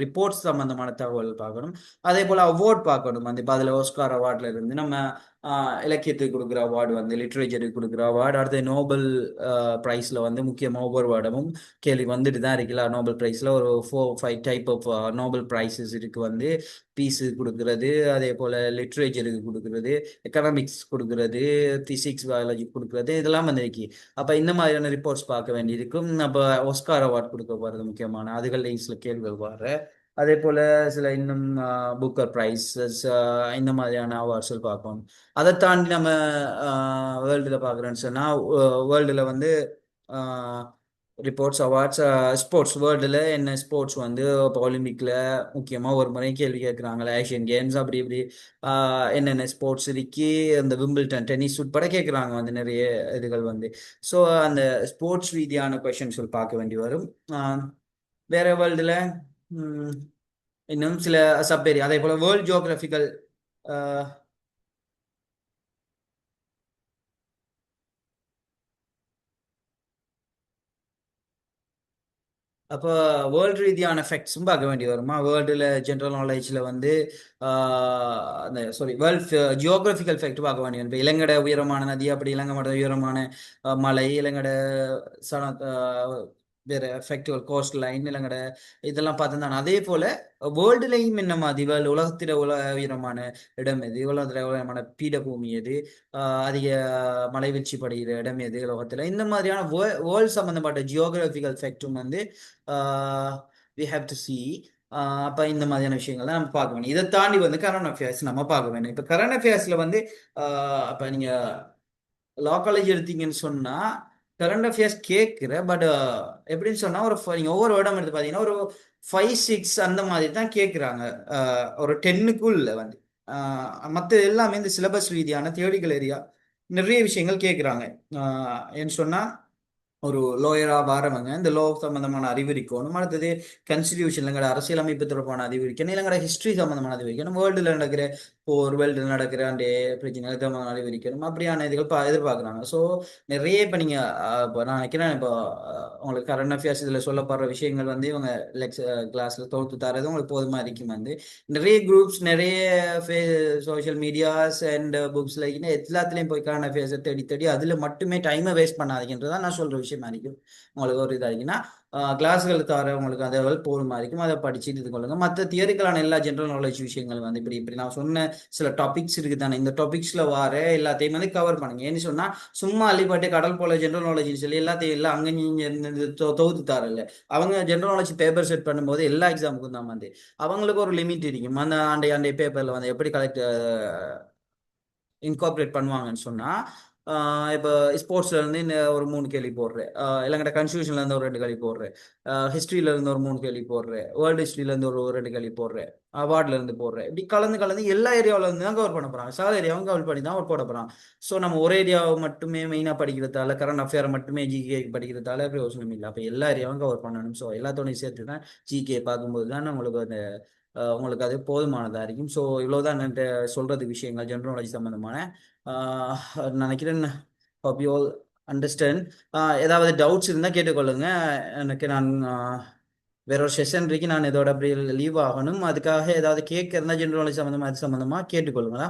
ரிப்போர்ட்ஸ் சம்பந்தமான தகவல் பார்க்கணும். அதே போல அவார்ட் பார்க்கணும். அந்த இப்போ அதில் ஆஸ்கார் அவார்ட்ல இருந்து நம்ம இலக்கியத்துக்கு கொடுக்குற அவார்டு வந்து லிட்ரேச்சருக்கு கொடுக்குற அவார்டு, அடுத்து நோபல் பிரைஸ்ல வந்து முக்கியமாக ஒவ்வொரு வருடமும் கேள்வி வந்துட்டு தான் இருக்குல்ல. நோபல் பிரைஸ்ல ஒரு 4-5 டைப் ஆஃப் நோபல் பிரைஸஸ் இருக்கு வந்து, பீஸுக்கு கொடுக்கறது, அதே போல லிட்ரேச்சருக்கு கொடுக்கறது, எக்கனாமிக்ஸ் கொடுக்கறது, பிசிக்ஸ் பயாலஜி கொடுக்கறது, இதெல்லாம் வந்து இருக்கு. அப்ப இந்த மாதிரியான ரிப்போர்ட்ஸ் பார்க்க வேண்டியிருக்கும். அப்ப ஆஸ்கார் அவார்ட் கொடுக்க போறது முக்கியமான அதுகளில் சில கேள்விகள் வர, அதே போல சில இன்னும் புக்கர் பிரைஸஸ் இந்த மாதிரியான அவார்ட்ஸ் பார்க்கணும். அதை தாண்டி நம்ம வேர்ல்டுல பார்க்குறோன்னு சொன்னா வேர்ல்டுல வந்து ரிப்போர்ட்ஸ் அவார்ட்ஸ் ஸ்போர்ட்ஸ் வேர்ல்டில் என்ன ஸ்போர்ட்ஸ் வந்து இப்போ ஒலிம்பிக்கில் முக்கியமாக ஒரு முறை கேள்வி கேட்குறாங்களே, ஏஷியன் கேம்ஸ் அப்படி இப்படி என்னென்ன ஸ்போர்ட்ஸ் இருக்கு, அந்த விம்பிள்டன் டென்னிஸ் உட்பட கேட்குறாங்க வந்து நிறைய இதுகள் வந்து. ஸோ அந்த ஸ்போர்ட்ஸ் ரீதியான கொஷின்ஸ் பார்க்க வேண்டி வரும். வேற வேர்ல்டில் இன்னும் சில சப்பேரி, அதே போல் வேர்ல்ட் ஜியோகிராஃபிக்கல் அப்போ வேர்ல்டு ரீதியான ஃபேக்ட்ஸும் பார்க்க வேண்டி வருமா. வேர்ல்டில் ஜென்ரல் நாலேஜில் வந்து அந்த வேர்ல்ட் ஜியோகிராஃபிக்கல் ஃபேக்ட் பார்க்க வேண்டி வரும். இப்போ இலங்கட உயரமான நதி, அப்படி இலங்கட உயரமான மலை, இலங்கட சன வேற ஃபேக்டுவல் கோஸ்ட் லைன், இலங்கட இதெல்லாம் பார்த்துருந்தாங்க. அதே போல வேர்ல்டுலையும் என்ன மாதிரி உலகத்தில உயரமான இடம் எது, உலகத்தில் உயரமான பீடபூமி எது, அதிக மலைவீழ்ச்சி படுகிற இடம் எது உலகத்தில், இந்த மாதிரியான வேர்ல்ட் சம்பந்தப்பட்ட ஜியோகிராபிக்கல் ஃபேக்டும் வந்து வி ஹேவ் டு சி. அப்போ இந்த மாதிரியான விஷயங்கள் தான் நம்ம பார்க்க வேணும். இதை தாண்டி வந்து கரண்ட் அஃபேர்ஸ் நம்ம பார்க்க வேணும். இப்போ கரண்ட் அஃபேர்ஸ்ல வந்து அப்போ நீங்க லா காலேஜ் எடுத்தீங்கன்னு சொன்னா கரண்ட் அஃபேர்ஸ் கேட்குற, பட் எப்படின்னு சொன்னா நீங்க ஒவ்வொரு வருடம் எடுத்து பார்த்தீங்கன்னா ஒரு 5-6 அந்த மாதிரி தான் கேட்குறாங்க. ஒரு 10க்குள்ள வந்து மற்ற எல்லாமே இந்த சிலபஸ் ரீதியான தியரிக்கல் ஏரியா நிறைய விஷயங்கள் கேட்குறாங்க. ஏன்னு சொன்னா ஒரு லோயரா வாரவங்க இந்த லோ சம்பந்தமான அறிவு இருக்கணும். அடுத்தது கான்ஸ்டிடியூஷன்ல அரசியலமைப்பு தொடர்பான அறிவு இருக்கணும், இல்லைங்கட ஹிஸ்டரி சம்பந்தமான அறிவு இருக்கணும், வேர்ல்டுல நடக்கிற ஒரு வேர்ல்டுல நடக்கிற அந்த பிரச்சனை அறிவு இருக்கணும். அப்படியான இதுகள் எதிர்பார்க்குறாங்க. ஸோ நிறைய இப்போ நீங்க இப்போ நான் நினைக்கிறேன், இப்போ உங்களுக்கு கரண்ட் அஃபேர்ஸ் இதில் சொல்லப்படுற விஷயங்கள் வந்து இவங்க கிளாஸ்ல தொகுத்து தரது உங்களுக்கு போதுமா இருக்கும். வந்து நிறைய குரூப்ஸ், நிறைய சோஷியல் மீடியாஸ் அண்ட் புக்ஸ்ல எல்லாத்துலேயும் போய் கரண்ட் அஃபேர்ஸை தேடி தேடி அதில் மட்டுமே டைமை வேஸ்ட் பண்ணாதீங்கன்றதான் நான் சொல்ற விஷயமா இருக்கும். உங்களுக்கு ஒரு இதாக இருக்குன்னா கிளாஸ்கள் தவிர உங்களுக்கு அதை போதுமா இருக்கும், அதை படிச்சுட்டு இது கொள்ளுங்க. மற்ற தியரிக்கலான எல்லா ஜென்ரல் நாலேஜ் விஷயங்கள் வந்து இப்படி இப்படி நான் சொன்ன சில டாபிக்ஸ் இருக்கு தானே, இந்த டாபிக்ஸ்ல வர எல்லாத்தையும் வந்து கவர் பண்ணுங்க. ஏன்னு சொன்னா சும்மா அள்ளிப்பட்டு கடல் போல ஜென்ரல் நாலேஜ் சொல்லி எல்லாத்தையும் எல்லாம் அங்கே நீங்க தொகுத்து தரல. அவங்க ஜென்ரல் நாலேஜ் பேப்பர் செட் பண்ணும்போது எல்லா எக்ஸாமுக்கும் தான் வந்து அவங்களுக்கு ஒரு லிமிட் இருக்கும். அந்த அந்த பேப்பர்ல வந்து எப்படி கலெக்ட் இன்கார்பரேட் பண்ணுவாங்கன்னு சொன்னா இப்போ ஸ்போர்ட்ஸ்ல இருந்து ஒரு 3 கேள்வி போடுறேன், இல்லைங்கட கான்ஸ்டியூஷன்ல இருந்து ஒரு 2 கேள்வி போடுறேன், ஹிஸ்டரியில இருந்து ஒரு 3 கேள்வி போடுறேன், வேர்ல்டு ஹிஸ்டரியில இருந்து ஒரு 2 கேள்வி போடுறேன், அவார்ட்ல இருந்து போடுறேன். இப்படி கலந்து கலந்து எல்லா ஏரியாவில இருந்து தான் கவர் பண்ண போறாங்க. சால ஏரியாவும் கவர் பண்ணி தான் போட போறாங்க. ஸோ நம்ம ஒரு ஏரியாவை மட்டுமே மெயினா படிக்கிறதால, கரண்ட் அஃபேர் மட்டுமே ஜிகே படிக்கிறதால பிரயோஜனம் இல்லை. அப்போ எல்லா ஏரியாவும் கவர் பண்ணணும். ஸோ எல்லாத்தோடையும் சேர்த்து தான் ஜிகே பார்க்கும்போது தான் உங்களுக்கு அந்த உங்களுக்கு அது போதுமானதாக இருக்கும். ஸோ இவ்வளோதான் என்கிட்ட சொல்றது விஷயங்கள் ஜென்ரல் நாலேஜ் சம்பந்தமான. நினைக்கிறேன் ஹோப் யூ ஆல் அண்டர்ஸ்டாண்ட். ஏதாவது டவுட்ஸ் இருந்தால் கேட்டுக்கொள்ளுங்க. எனக்கு நான் வேற ஒரு செஷன் இருக்கு, நான் இதோட அப்படி லீவ் ஆகணும். அதுக்காக ஏதாவது கேட்க இருந்தால் ஜென்ரல் நாலேஜ் சம்மந்தமாக அது சம்மந்தமாக கேட்டுக்கொள்ளுங்களா.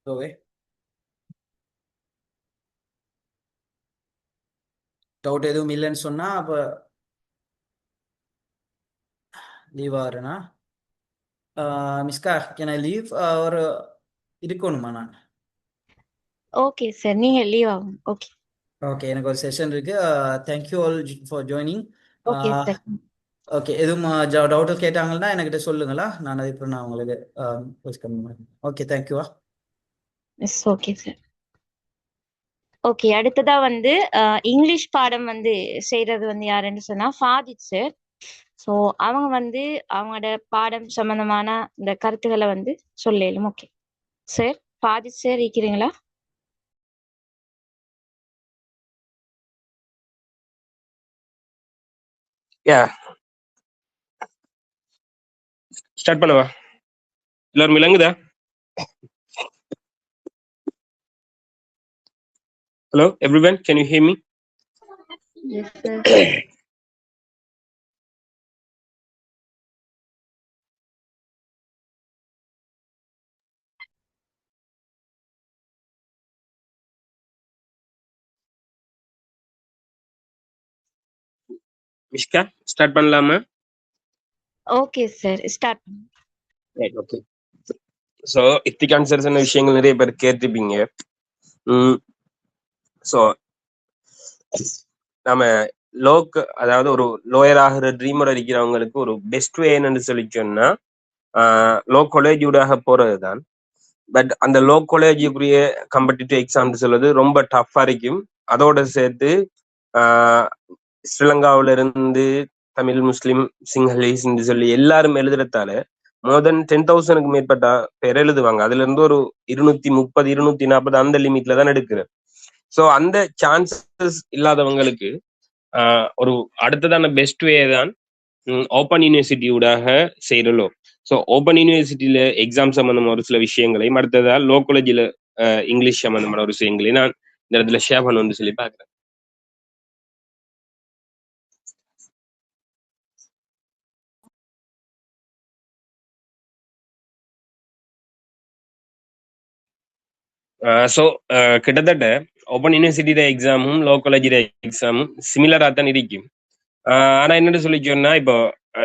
ஓகே, டவுட் எதுவும் இல்லைன்னு சொன்னா அப்போ லீவ் ஆகிறேன்னா மிஸ்கா கேன் ஐ லீவ் ஒரு இருக்கணுமா நான்?
ஓகே சார், நீங்க லீவ் ஆகும். ஓகே
ஓகே, எனக்கு ஒரு செஷன் இருக்கு. Thank you all for joining.
Okay sir.
Okay, எதுவும் டவுட் கேட்டாங்கன்னா என்கிட்ட சொல்லுங்களா, நான் அது இப்போ நான் உங்களுக்கு ஓகே தேங்க்யூவா.
Yes okay sir. ஓகே, அடுத்ததா வந்து இங்கிலீஷ் பாடம் வந்து செய்யறது வந்து யாருன்னு சொன்னா ஃபாதித் சார். ஸோ அவங்க வந்து அவங்களோட பாடம் சம்பந்தமான இந்த கருத்துக்களை வந்து சொல்லலும். ஓகே சார், ஃபாதித் சார் இருக்கிறீங்களா?
யா ஸ்டார்ட் பண்ணவா? எல்லாரும் விளங்குதா? Hello everyone, can you hear me?
Yes, sir.
மிஷ்கா ஸ்டார்ட் பண்ணலாமா?
Okay sir, start.
Right, okay. So ethic answers என்ன விஷயங்கள் நிறைய பேர் கேட்டிருப்பீங்க. ஸோ நம்ம அதாவது ஒரு லோயர் ஆகிற ட்ரீமோட இருக்கிறவங்களுக்கு ஒரு பெஸ்ட் வே என்னன்னு சொல்லி சொன்னா லோ காலேஜ் ஊடாக போறது தான். பட் அந்த லோ காலேஜுக்குரிய காம்படிட்டிவ் எக்ஸாம்னு சொல்றது ரொம்ப டஃப்பா இருக்கும். அதோட சேர்த்து ஸ்ரீலங்காவில இருந்து தமிழ், முஸ்லிம், சிங்களீஸ் சொல்லி எல்லாரும் எழுதுறதால மோர் தென் 10,000க்கு மேற்பட்ட பேர் எழுதுவாங்க. அதுல இருந்து ஒரு 230, 240 அந்த லிமிட்ல தான் எடுக்கிறேன். ஸோ அந்த சான்சஸ் இல்லாதவங்களுக்கு ஒரு அடுத்ததான பெஸ்ட் வே தான் ஓப்பன் யூனிவர்சிட்டி ஊடாக செய்யறலோ. ஸோ ஓப்பன் யூனிவர்சிட்டியில எக்ஸாம் சம்பந்தமான ஒரு சில விஷயங்களையும் அடுத்ததா லோ காலேஜில் இங்கிலீஷ் சம்பந்தமான ஒரு விஷயங்களையும் நான் இந்த இடத்துல ஷேர் பண்ணணும்னு சொல்லி பாக்குறேன். ஸோ கிட்டத்தட்ட ஓப்பன் யூனிவர்சிட்டியோட எக்ஸாமும் லோ காலேஜோட எக்ஸாமும் சிமிலரா தான் இருக்கும். ஆனா என்னன்னு சொல்லி சொன்னா இப்போ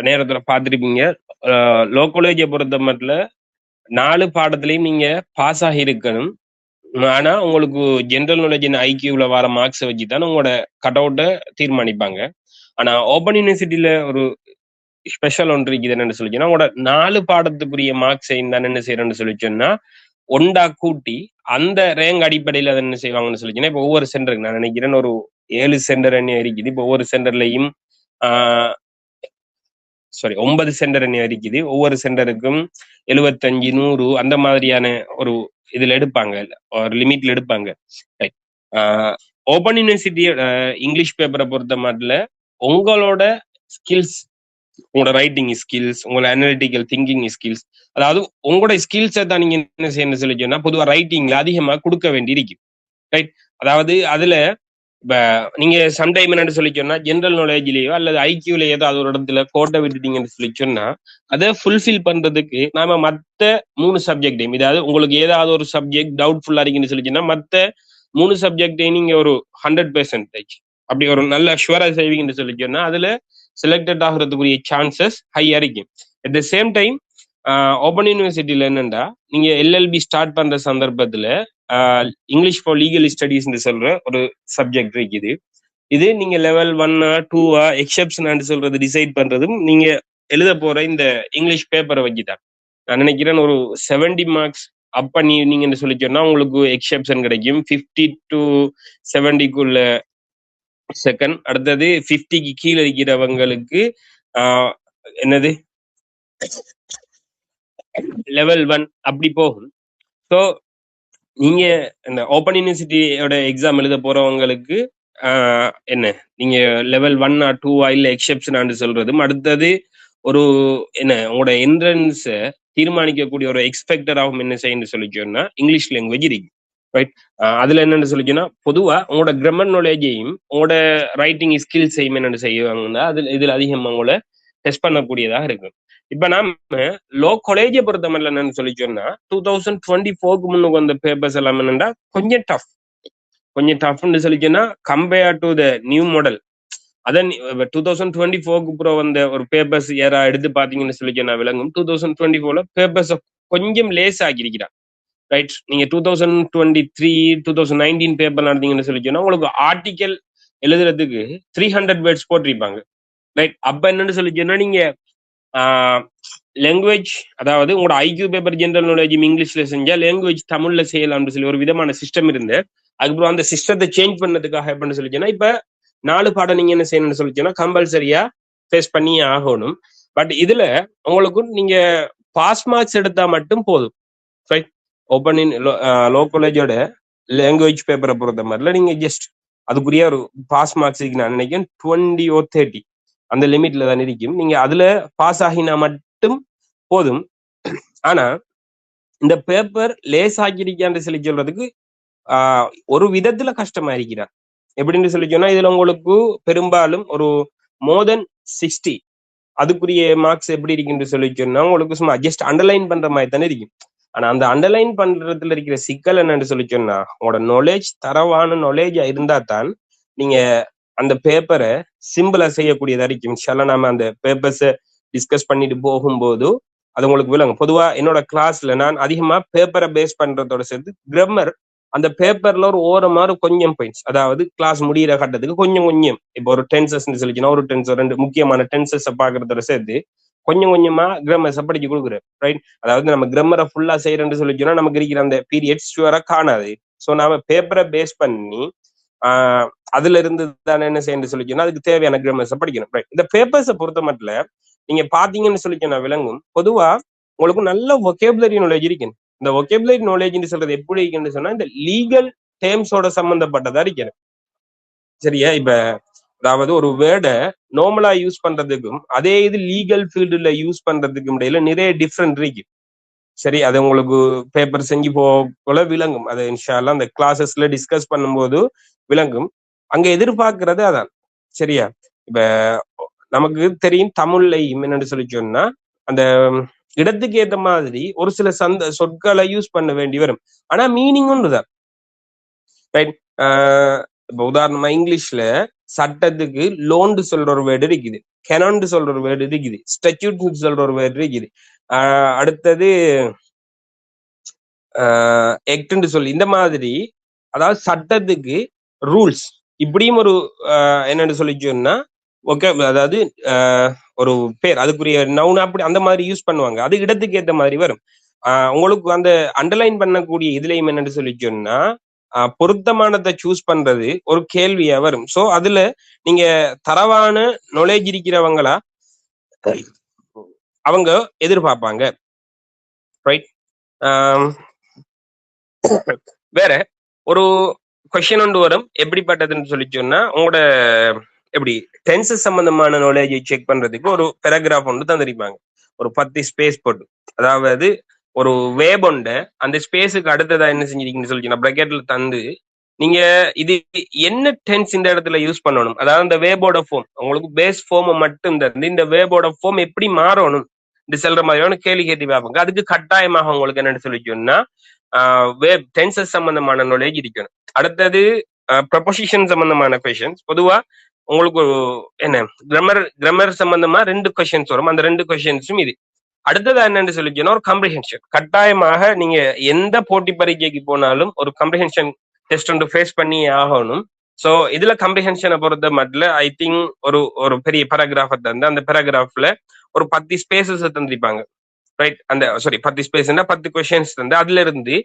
நேரத்துல பார்த்துருப்பீங்க, லோ காலேஜை பொறுத்த மட்டும் 4 பாடத்திலையும் நீங்க பாஸ் ஆகி இருக்கணும். ஆனா உங்களுக்கு ஜென்ரல் நாலேஜ் ஐக்கியூல வர மார்க்ஸை வச்சு தான் உங்களோட கட் அவுட்டை தீர்மானிப்பாங்க. ஆனா ஓப்பன் யூனிவர்சிட்டியில ஒரு ஸ்பெஷல் ஒன்று இருக்குது என்னன்னு சொல்லி சொன்னா உங்களோட 4 பாடத்துக்குரிய மார்க்ஸ் தான் என்ன செய்யறேன்னு சொல்லி சொன்னா ஒண்டா கூட்டி அந்த ரேங்க் அடிப்படையில் அதை என்ன செய்வாங்கன்னு சொல்லி சொன்னா இப்போ ஒவ்வொரு சென்டருக்கு நான் நினைக்கிறேன் ஒரு 7 சென்டர் என்ன இருக்குது. இப்போ ஒவ்வொரு சென்டர்லையும் 9 சென்டர் என்ன இருக்குது. ஒவ்வொரு சென்டருக்கும் 75, 100 அந்த மாதிரியான ஒரு இதுல எடுப்பாங்க, ஒரு லிமிட்ல எடுப்பாங்க. ஓப்பன் யூனிவர்சிட்டி இங்கிலீஷ் பேப்பரை பொறுத்த மட்டும் உங்களோட ஸ்கில்ஸ், உங்களோட ரைட்டிங் ஸ்கில்ஸ், உங்களோட அனலிட்டிக்கல் திங்கிங் ஸ்கில்ஸ், அதாவது உங்களோட ஸ்கில்ஸை தான் நீங்க என்ன செய்யணும்னு சொல்லி சொன்னா பொதுவாக ரைட்டிங்ல அதிகமா கொடுக்க வேண்டி இருக்கு. ரைட், அதாவது அதுல இப்ப நீங்க சம்டைம் என்னன்னு சொல்லி சொன்னா ஜென்ரல் நாலேஜ்லயோ அல்லது ஐக்கியூல ஏதாவது ஒரு இடத்துல கோட்டை விட்டுட்டீங்கன்னு சொல்லி சொன்னா அதை ஃபுல்ஃபில் பண்றதுக்கு நாம மற்ற 3 சப்ஜெக்டையும், இதாவது உங்களுக்கு ஏதாவது ஒரு சப்ஜெக்ட் டவுட்ஃபுல்லா இருக்குன்னு சொல்லி சொன்னா மற்ற 3 சப்ஜெக்டையும் நீங்க ஒரு 100% அப்படி ஒரு நல்ல ஷுவரா செய்வீங்கன்னு சொல்லி சொன்னா அதுல செலக்டட் ஆகிறதுக்குரிய சான்சஸ் ஹையா இருக்கும். At the same time open யூனிவர்சிட்டியில என்னன்னா நீங்க எல்எல்பி ஸ்டார்ட் பண்ற சந்தர்ப்பத்துல இங்கிலீஷ் ஃபார் லீகல் ஸ்டடீஸ்ன்னு சொல்ற ஒரு சப்ஜெக்ட் இருக்குது. இது நீங்க லெவல் 1 2 எக்ஸெப்ஷன் சொல்றது டிசைட் பண்றதும் நீங்க எழுத போற இந்த இங்கிலீஷ் பேப்பரை வச்சுதான். நான் நினைக்கிறேன் ஒரு 70 மார்க்ஸ் அப் பண்ணி நீங்க சொல்லி சொன்னா உங்களுக்கு எக்ஸெப்ஷன் கிடைக்கும். 50 to 70க்குள்ள செகண்ட், அடுத்தது 50க்கு கீழே இருக்கிறவங்களுக்கு என்னது லெவல் 1 அப்படி போகும். ஸோ நீங்க இந்த ஓப்பன் யூனிவர்சிட்டியோட எக்ஸாம் எழுத போறவங்களுக்கு என்ன நீங்க லெவல் 1 or 2 இல்ல எக்ஸெப்ஷன் சொல்றதும் அடுத்தது ஒரு என்ன உங்களோட என்ட்ரன்ஸை தீர்மானிக்கக்கூடிய ஒரு எக்ஸ்பெக்டராகவும் என்ன செய்யணும்னு சொல்லி சொன்னா இங்கிலீஷ் லாங்குவேஜ் இருக்கு. ரைட், அதுல என்னன்னு சொல்லி சொன்னா பொதுவா உங்களோட கிராமர் நாலேஜையும் உங்களோட ரைட்டிங் ஸ்கில்ஸையும் என்னென்னு செய்வாங்கன்னா இதுல அதிகமா உங்களை டெஸ்ட் பண்ணக்கூடியதாக இருக்கும். இப்ப நாம லோ காலேஜை பொறுத்த மாதிரி என்னன்னு சொல்லி சொன்னா 2024க்கு முன்னுக்கு வந்த பேப்பர்ஸ் எல்லாம் என்னன்னா கொஞ்சம் டஃப்னு சொல்லி சொன்னா compare to the new model. அதான் 2024க்கு அப்புறம் வந்த ஒரு பேப்பர்ஸ் யாரா எடுத்து பாத்தீங்கன்னு சொல்லி சொன்னா விளங்கும். 2024ல பேப்பர்ஸ் கொஞ்சம் லேஸ் ஆகிருக்கிறான். ரைட், நீங்க 2023 2019 பேப்பர் நடந்தீங்கன்னு சொல்லி சொன்னா உங்களுக்கு ஆர்டிக்கல் எழுதுறதுக்கு 300 வேர்ட்ஸ் போட்டிருப்பாங்க. ரைட், அப்ப என்னன்னு சொல்லி சொன்னா நீங்க லாங்குவேஜ், அதாவது உங்களோட ஐக்யூ பேப்பர் ஜென்ரல் நாலேஜ் இங்கிலீஷ்ல செஞ்சா லாங்குவேஜ் தமிழ்ல செய்யலாம்னு சொல்லி ஒரு விதமான சிஸ்டம் இருந்து அதுக்கப்புறம் அந்த சிஸ்டத்தை சேஞ்ச் பண்ணதுக்காக எப்படின்னு சொல்லிச்சுன்னா இப்ப 4 பாடம் நீங்க என்ன செய்யணும்னு சொல்லிச்சுன்னா கம்பல்சரியா ஃபேஸ் பண்ணியே ஆகணும். பட் இதுல உங்களுக்கு நீங்க பாஸ் மார்க்ஸ் எடுத்தா மட்டும் போதும். ரைட், ஓப்பன் இன் லோ காலேஜோட லாங்குவேஜ் பேப்பரை பொறுத்த மாதிரில நீங்க ஜஸ்ட் அதுக்குரிய ஒரு பாஸ் மார்க்ஸுக்கு நான் நினைக்கிறேன் 20 or 30 அந்த லிமிட்ல தான் இருக்கும். நீங்க அதுல பாஸ் ஆகினா மட்டும் போதும். ஆனா இந்த பேப்பர் லேஸ் ஆக்கியிருக்கான்னு சொல்லி சொல்றதுக்கு ஒரு விதத்துல கஷ்டமா இருக்கிறார். எப்படின்னு சொல்லி சொன்னா இதுல உங்களுக்கு பெரும்பாலும் ஒரு மோர் தென் 60 அதுக்குரிய மார்க்ஸ் எப்படி இருக்குன்னு சொல்லி சொன்னா உங்களுக்கு சும்மா ஜஸ்ட் அண்டர்லைன் பண்ற மாதிரி தானே இருக்கும். ஆனா அந்த அண்டர்லைன் பண்றதுல இருக்கிற சிக்கல் என்னன்னு சொல்லி சொன்னா உங்களோட நாலேஜ் தரவான நாலேஜா இருந்தா தான் நீங்க அந்த பேப்பரை சிம்பிளா செய்யக்கூடியதா இருக்கும். இன்ஷால்லா நாம அந்த பேப்பர்ஸை டிஸ்கஸ் பண்ணிட்டு போகும்போது அது உங்களுக்கு விளங்கும். பொதுவா என்னோட கிளாஸ்ல நான் அதிகமா பேப்பரை பேஸ் பண்றதோட சேர்த்து கிராமர் அந்த பேப்பர்ல ஒரு ஓரமாறு கொஞ்சம் பாயிண்ட்ஸ், அதாவது கிளாஸ் முடிகிற கட்டத்துக்கு கொஞ்சம் கொஞ்சம் இப்போ ஒரு டென்சஸ் சொல்லிச்சுன்னா ஒரு டென்சஸ் 2 முக்கியமான டென்சஸை பாக்குறதோட சேர்த்து கொஞ்சம் கொஞ்சமா கிராமர்ஸை படிச்சு கொடுக்குறேன். ரைட், அதாவது நம்ம கிராமரை ஃபுல்லா செய்யறேன்னு சொல்லிச்சோன்னா நமக்கு இருக்கிற அந்த பீரியட்ஸ் ஷுவரா காணாது. ஸோ நாம பேப்பரை பேஸ் பண்ணி அதுல இருந்து தானே என்ன செய்யணும்னு சொல்லிச்சோன்னா அதுக்கு தேவையான கிராமர்ஸை படிக்கணும். ரைட், இந்த பேப்பர்ஸை பொறுத்த மட்டும் நீங்க பாத்தீங்கன்னு சொல்லிச்சோன்னா விளங்கும். பொதுவா உங்களுக்கு நல்ல வொகேபுலரி நாலேஜ் இருக்கணும். இந்த வொகேபுலரி நாலேஜ்னு சொல்றது எப்படி இருக்குன்னு சொன்னா இந்த லீகல் டேர்ம்ஸோட சம்பந்தப்பட்டதா இருக்கணும். சரியா, இப்ப அதாவது ஒரு வேர்டை நார்மலா யூஸ் பண்றதுக்கும் அதே இது லீகல் ஃபீல்டுல யூஸ் பண்றதுக்கும் இடையில நிறைய டிஃப்ரெண்ட் இருக்கு. சரி, அது உங்களுக்கு பேப்பர் செஞ்சு போல விளங்கும். அது இன்ஷால்லா அந்த கிளாஸஸ்ல டிஸ்கஸ் பண்ணும்போது விளங்கும். அங்க எதிர்பார்க்கறது அதான். சரியா, இப்ப நமக்கு தெரியும் தமிழ்ல என்னன்னு சொல்லி சொன்னா அந்த இடத்துக்கு ஏற்ற மாதிரி ஒரு சில சொற்களை யூஸ் பண்ண வேண்டி வரும். ஆனா மீனிங் ஒன்றுதான். ரைட், இப்ப உதாரணமா இங்கிலீஷ்ல சட்டத்துக்கு லோன்டு சொல்ற ஒரு வேர்டு இருக்குது, கெனான்டு சொல்ற ஒரு வேர்டு இருக்குது, ஸ்டாட்யூட் சொல்ற ஒரு வேர்டு இருக்குது, அடுத்தது எக்ட்னு சொல்லி இந்த மாதிரி அதாவது சட்டத்துக்கு ரூல்ஸ் இப்படியும் ஒரு என்னன்னு சொல்லி சொன்னா ஓகே, அதாவது ஒரு பேர் அதுக்குரிய நவுன் அப்படி அந்த மாதிரி யூஸ் பண்ணுவாங்க. அது இடத்துக்கு ஏற்ற மாதிரி வரும். உங்களுக்கு அந்த அண்டர்லைன் பண்ணக்கூடிய இதுலயும் என்னன்னு சொல்லி சொன்னா பொருத்தமானதை சூஸ் பண்றது ஒரு கேள்வியா வரும். சோ அதுல நீங்க தரவான நாலேஜ் இருக்கிறவங்களா அவங்க எதிர்பார்ப்பாங்க. ரைட், வேற ஒரு கொஸ்டின் ஒன்று வரும். எப்படிப்பட்டதுன்னு சொல்லி சொன்னா உங்களோட எப்படி டென்சஸ் சம்பந்தமான நாலேஜை செக் பண்றதுக்கு ஒரு பேராகிராஃப் ஒன்று தந்திருப்பாங்க, ஒரு 10 ஸ்பேஸ் போட்டு. அதாவது ஒரு வேப் ஒண்ட அந்த ஸ்பேஸுக்கு அடுத்ததா என்ன செஞ்சிருக்கீங்கன்னு சொல்லி பிராக்கெட்ல தந்து நீங்க இது என்ன டென்ஸ் இந்த இடத்துல யூஸ் பண்ணணும், அதாவது அந்த வேபோட ஃபார்ம் உங்களுக்கு பேஸ் ஃபார்ம் மட்டும் தந்து இந்த வேபோட ஃபார்ம் எப்படி மாறணும் இந்த செல்ற மாதிரியான கேள்வி கேட்டு பார்ப்பாங்க. அதுக்கு கட்டாயமாக உங்களுக்கு என்னன்னு சொல்லி சொன்னா வேப் டென்சஸ் சம்பந்தமான நாலேஜ் இருக்கணும். அடுத்தது ப்ரொபோசிஷன் சம்பந்தமான கொஸ்டின்ஸ். பொதுவா உங்களுக்கு என்ன கிராமர் சம்பந்தமா 2 கொஸ்டின்ஸ் வரும். அந்த 2 கொஸ்டின்ஸும் இது. அடுத்தது என்னன்னு சொல்லிச்சோன்னா ஒரு கம்ப்ரிஹென்ஷன். கட்டாயமாக நீங்க எந்த போட்டி பரீட்சைக்கு போனாலும் ஒரு கம்ப்ரிஹென்ஷன் டெஸ்ட் ஒன்று ஃபேஸ் பண்ணி ஆகணும். ஸோ இதுல கம்ப்ரிஹென்ஷனை பொறுத்த மட்டும் ஐ திங்க் ஒரு பெரிய பேராகிராஃபை தந்து அந்த பேராகிராஃப்ல ஒரு 10 ஸ்பேசஸ் தந்திருப்பாங்க. ரைட், அந்த 10 ஸ்பேஸ்னா 10 கொஸ்டின்ஸ் தந்து அதுல இருந்து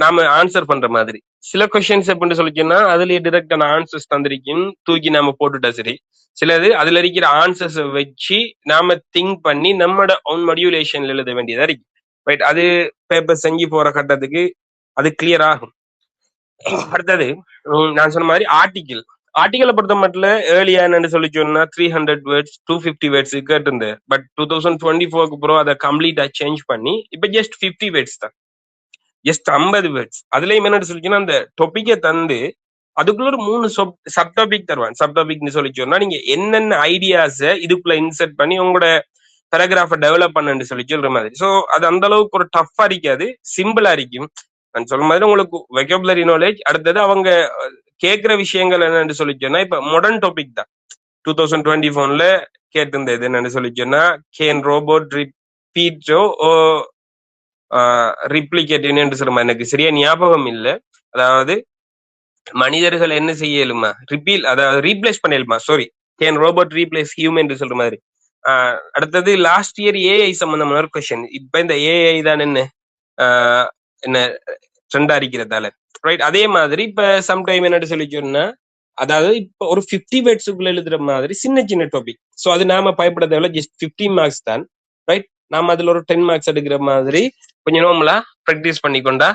நாம ஆன்சர் பண்ற மாதிரி. சில கொஸ்டின்ஸ் எப்படின்னு சொல்லிச்சோன்னா அதுலயே டிரெக்டான ஆன்சர்ஸ் தந்திருக்கும், தூக்கி நாம போட்டுட்டா சரி. சிலது அதுல இருக்கிற ஆன்சர்ஸ் வச்சு நாம திங்க் பண்ணி நம்மளோட ஓன் மாடியுலேஷன்ல எழுத வேண்டியதா இருக்கு. ரைட், அது பேப்பர் செஞ்சு போற கட்டத்துக்கு அது கிளியர் ஆகும். அடுத்தது நான் சொன்ன மாதிரி ஆர்டிக்கலை பொறுத்த மட்டும் ஏர்லியா என்னன்னு சொல்லி சொன்னா 300 வேர்ட்ஸ் 250 வேர்ட்ஸ் கேட்டிருந்தேன். பட் 2024க்கு அப்புறம் அதை கம்ப்ளீட்டா சேஞ்ச் பண்ணி இப்ப ஜஸ்ட் 50 வேர்ட்ஸ் தான், ஜஸ்ட் 50 வேர்ட்ஸ். அதுலயும் என்னன்னு சொல்லிச்சுன்னா அந்த டொபிக்கை தந்து அதுக்குள்ள ஒரு 3 சப் டாபிக் தருவான். சப் டாபிக்னு சொல்லி சொன்னா நீங்க என்னென்ன ஐடியாஸை இதுக்குள்ள இன்சர்ட் பண்ணி உங்களோட பேராகிராஃபை டெவலப் பண்ணு சொல்லி சொல்ற மாதிரி. ஸோ அது அந்த அளவுக்கு ஒரு டஃபா இருக்காது, சிம்பிளா இருக்கும். நான் சொல்ற மாதிரி உங்களுக்கு வெக்கபுலரி நாலேஜ். அடுத்தது அவங்க கேட்கிற விஷயங்கள் என்னன்னு சொல்லி சொன்னா இப்ப மாடர்ன் டாபிக் தான். 2024ல கேட்டிருந்தது என்னன்னு சொல்லி சொன்னா கேன் ரோபோட் ரிப்பீட்டோ ரிப்ளிகேட்டிவ் என்று சொல்லுமா, எனக்கு சரியா ஞாபகம் இல்லை. அதாவது மனிதர்கள் என்ன செய்யலுமா அதாவது ரீப்ளேஸ் பண்ணலுமா, கேன் ரோபோட் ரீப்ளேஸ் ஹியூமன் என்று சொல்ற மாதிரி. அடுத்தது லாஸ்ட் இயர் ஏஐ சம்பந்தமான ஒரு கொஸ்டின். இப்ப இந்த ஏஐ தான் என்ன ட்ரெண்டா இருக்கிறதால. ரைட், அதே மாதிரி இப்ப சம்டைம் என்னன்னு சொல்லி சொன்னா அதாவது இப்ப ஒரு 50 வேர்ட்ஸுக்குள்ள எழுதுற மாதிரி சின்ன சின்ன டாபிக். ஸோ அது நாம பயப்பட தேவையில்ல, ஜஸ்ட் 15 மார்க்ஸ் தான். ரைட், நாம அதுல ஒரு 10 மார்க்ஸ் எடுக்கிற மாதிரி கொஞ்சம் நார்மலா ப்ராக்டிஸ் பண்ணிக்கொண்டா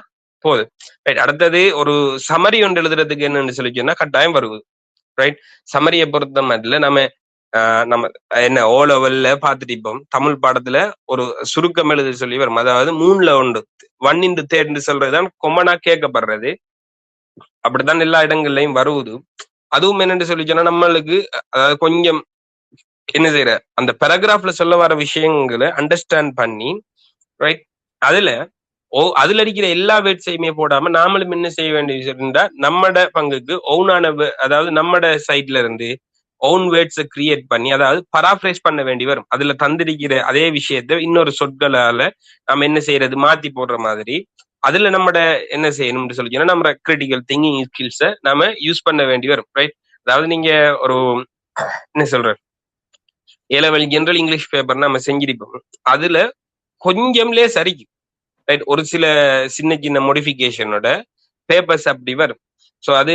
போகுது. ரைட், அடுத்தது ஒரு சமரி ஒன்று எழுதுறதுக்கு என்னன்னு சொல்லி சொன்னா கட்டாயம் வருது. ரைட், சமரியை பொறுத்த மாதிரி நம்ம நம்ம என்ன ஓ லெவல்ல பார்த்துட்டு இப்போ தமிழ் பாடத்துல ஒரு சுருக்கம் எழுத சொல்லி வரும். அதாவது 3ல 1 1 இன்டு 3 சொல்றதுதான் கொமனா கேட்கப்படுறது. அப்படித்தான் எல்லா இடங்கள்லயும் வருவது. அதுவும் என்னன்னு சொல்லி சொன்னா நம்மளுக்கு அதாவது கொஞ்சம் என்ன செய்யற அந்த பேராகிராஃப்ல சொல்ல வர விஷயங்களை அண்டர்ஸ்டாண்ட் பண்ணி ரைட் அதுல அதுல இருக்கிற எல்லா வேர்ட்ஸையுமே போடாம நாமளும் என்ன செய்ய வேண்டிய விஷயம்னா நம்மட பங்குக்கு ஓனான அதாவது நம்மட சைட்ல இருந்து ஓன் வேர்ட்ஸை கிரியேட் பண்ணி அதாவது பராஃப்ரேஸ் பண்ண வேண்டி வரும். அதுல தந்திருக்கிற அதே விஷயத்த இன்னொரு சொற்களால நம்ம என்ன செய்யறது மாத்தி போடுற மாதிரி அதுல நம்மட என்ன செய்யணும்னு சொல்லி நம்ம கிரிட்டிக்கல் திங்கிங் ஸ்கில்ஸை நாம யூஸ் பண்ண வேண்டி வரும். ரைட் அதாவது நீங்க ஒரு என்ன சொல்ற ஏலவெளி ஜெனரல் இங்கிலீஷ் பேப்பர் நம்ம செஞ்சிருப்போம். அதுல கொஞ்சம்லே சரிக்கு ரைட் ஒரு சில சின்ன சின்ன மோடிஃபிகேஷனோட பேப்பர்ஸ் அப்படி வரும். ஸோ அது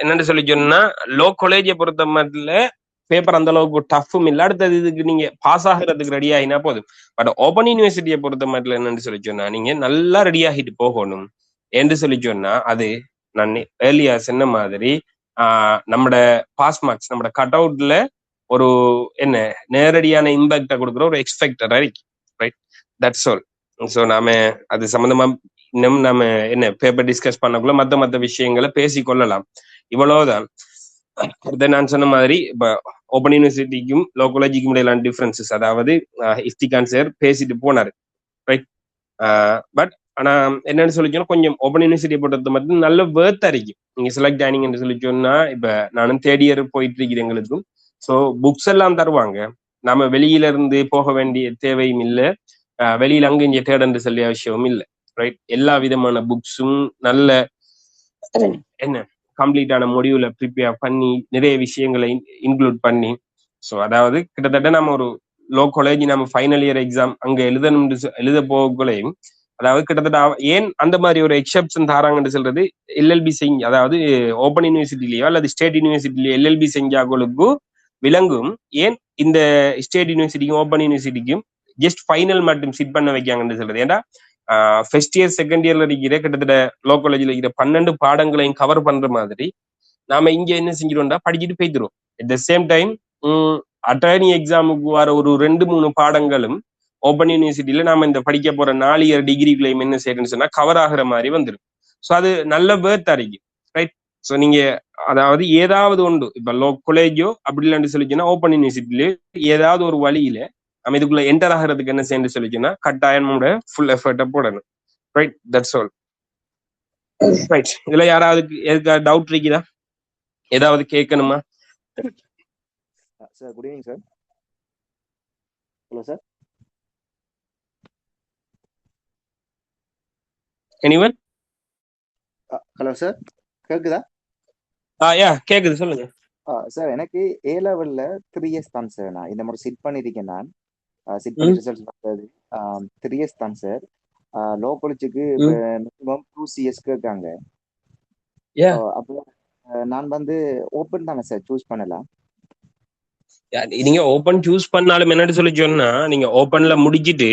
என்னன்னு சொல்லி சொன்னா லோ காலேஜை பொறுத்த மட்டும் பேப்பர் அந்த அளவுக்கு டஃப்பும் இல்லை. அடுத்தது இதுக்கு நீங்க பாஸ் ஆகிறதுக்கு ரெடி ஆகினா போதும். பட் ஓப்பன் யூனிவர்சிட்டியை பொறுத்த மட்டும் என்னன்னு சொல்லி சொன்னா நீங்க நல்லா ரெடி ஆகிட்டு போகணும் என்று சொல்லி சொன்னா அது நான் ஏர்லியா சொன்ன மாதிரி நம்மட பாஸ் மார்க்ஸ் நம்மட கட் அவுட்ல ஒரு என்ன நேரடியான இம்பாக்டை கொடுக்குற ஒரு எக்ஸ்பெக்டர் ரைட் தட்ஸ் ஆல். ஸோ நாம அது சம்பந்தமா இன்னும் நாம என்ன பேப்பர் டிஸ்கஸ் பண்ணக்குள்ள மற்ற விஷயங்களை பேசி கொள்ளலாம். இவ்வளவுதான். நான் சொன்ன மாதிரி இப்ப ஓப்பன் யூனிவர்சிட்டிக்கும் லோ காலேஜுக்கும் இடையிலான டிஃபரன்சஸ் அதாவது இஃப்திகான் சார் பேசிட்டு போனாரு ரைட். பட் ஆனா என்னன்னு சொல்லி சொன்னா கொஞ்சம் ஓப்பன் யூனிவர்சிட்டியை பொறுத்த மட்டும் நல்ல வேர்த்தா இருக்கும். நீங்க செலக்ட் ஆனீங்கன்னு சொல்லி சொன்னா இப்ப நானும் தேர்ட் இயர் போயிட்டு இருக்கிறேன் எங்களுக்கும். ஸோ புக்ஸ் எல்லாம் தருவாங்க. நம்ம வெளியில இருந்து போக வேண்டிய தேவையும் இல்லை. வெளியில அங்க இங்க தேடன்று சொல்லிய விஷயமும் இல்லை ரைட். எல்லா விதமான புக்ஸும் நல்ல என்ன கம்ப்ளீட்டான மொடியூல ப்ரிப்பேர் பண்ணி நிறைய விஷயங்களை இன்க்ளூட் பண்ணி ஸோ அதாவது கிட்டத்தட்ட நம்ம ஒரு லோ காலேஜ் நம்ம ஃபைனல் இயர் எக்ஸாம் அங்க எழுத போகலையும் அதாவது கிட்டத்தட்ட ஏன் அந்த மாதிரி ஒரு எக்ஸப்ஷன் தாராங்கன்னு சொல்றது எல்எல்பி செஞ்சு அதாவது ஓப்பன் யூனிவர்சிட்டிலயோ அல்லது ஸ்டேட் யூனிவர்சிட்டிலயோ எல்எல்பி செஞ்சாக்களுக்கு விளங்கும் ஏன் இந்த ஸ்டேட் யூனிவர்சிட்டிக்கும் ஓப்பன் யூனிவர்சிட்டிக்கும் ஜஸ்ட் ஃபைனல் மட்டும் சிட் பண்ண வைக்காங்கன்னு சொல்றது. ஏன்னா ஃபர்ஸ்ட் இயர் செகண்ட் இயர்ல இருக்கிற கிட்டத்தட்ட லோ காலேஜ்ல இருக்கிற 12 பாடங்களையும் கவர் பண்ற மாதிரி நாம இங்க என்ன செஞ்சிருவோம்டா படிச்சுட்டு போய்த்துருவோம். At the same time attorney எக்ஸாமுக்கு வர ஒரு 2-3 பாடங்களும் ஓப்பன் யூனிவர்சிட்டியில நாம இந்த படிக்க போற 4 இயர் டிகிரிகளையும் என்ன செய்யறேன்னு சொன்னா கவர் ஆகுற மாதிரி வந்துடும். ஸோ அது நல்ல வேர்த் அறிக்கும் ரைட். ஸோ நீங்க அதாவது ஏதாவது ஒன்று இப்ப லோ காலேஜோ அப்படி இல்லைன்னு சொல்லிச்சுன்னா ஓப்பன் யூனிவர்சிட்டிலயோ ஏதாவது ஒரு வழியில நம்ம இதுக்குள்ள என்டர் ஆகிறதுக்கு என்ன செய்யணும்னு சொல்லிச்சுன்னா கட்டாயம் ஃபுல் எஃபர்ட்டை போடணும் ரைட். That's all right. இதுல யாராவது எதுக்காக டவுட் இருக்குதா ஏதாவது கேட்கணுமா?
Sir good evening sir. Hello sir.
Anyone?
Hello sir கேக்குதா?
யா கேக்குது சொல்லுங்க.
சார் எனக்கு ஏ லெவல்ல 3 இயர்ஸ் தான் சார். நான் இந்த மாதிரி சிட் பண்ணிருக்கேன். நான் சிட் பண்ணி ரிசல்ட்ஸ் வந்தது 3 இயர்ஸ் தான் சார். லோ காலேஜுக்கு மினிமம் 2 CS கேட்காங்க. அப்போ நான் வந்து ஓப்பன் தானே சார் சூஸ் பண்ணலாம்.
நீங்க ஓப்பன் சூஸ் பண்ணாலும் என்னன்னு சொல்லி சொன்னா நீங்க ஓப்பன்ல முடிச்சிட்டு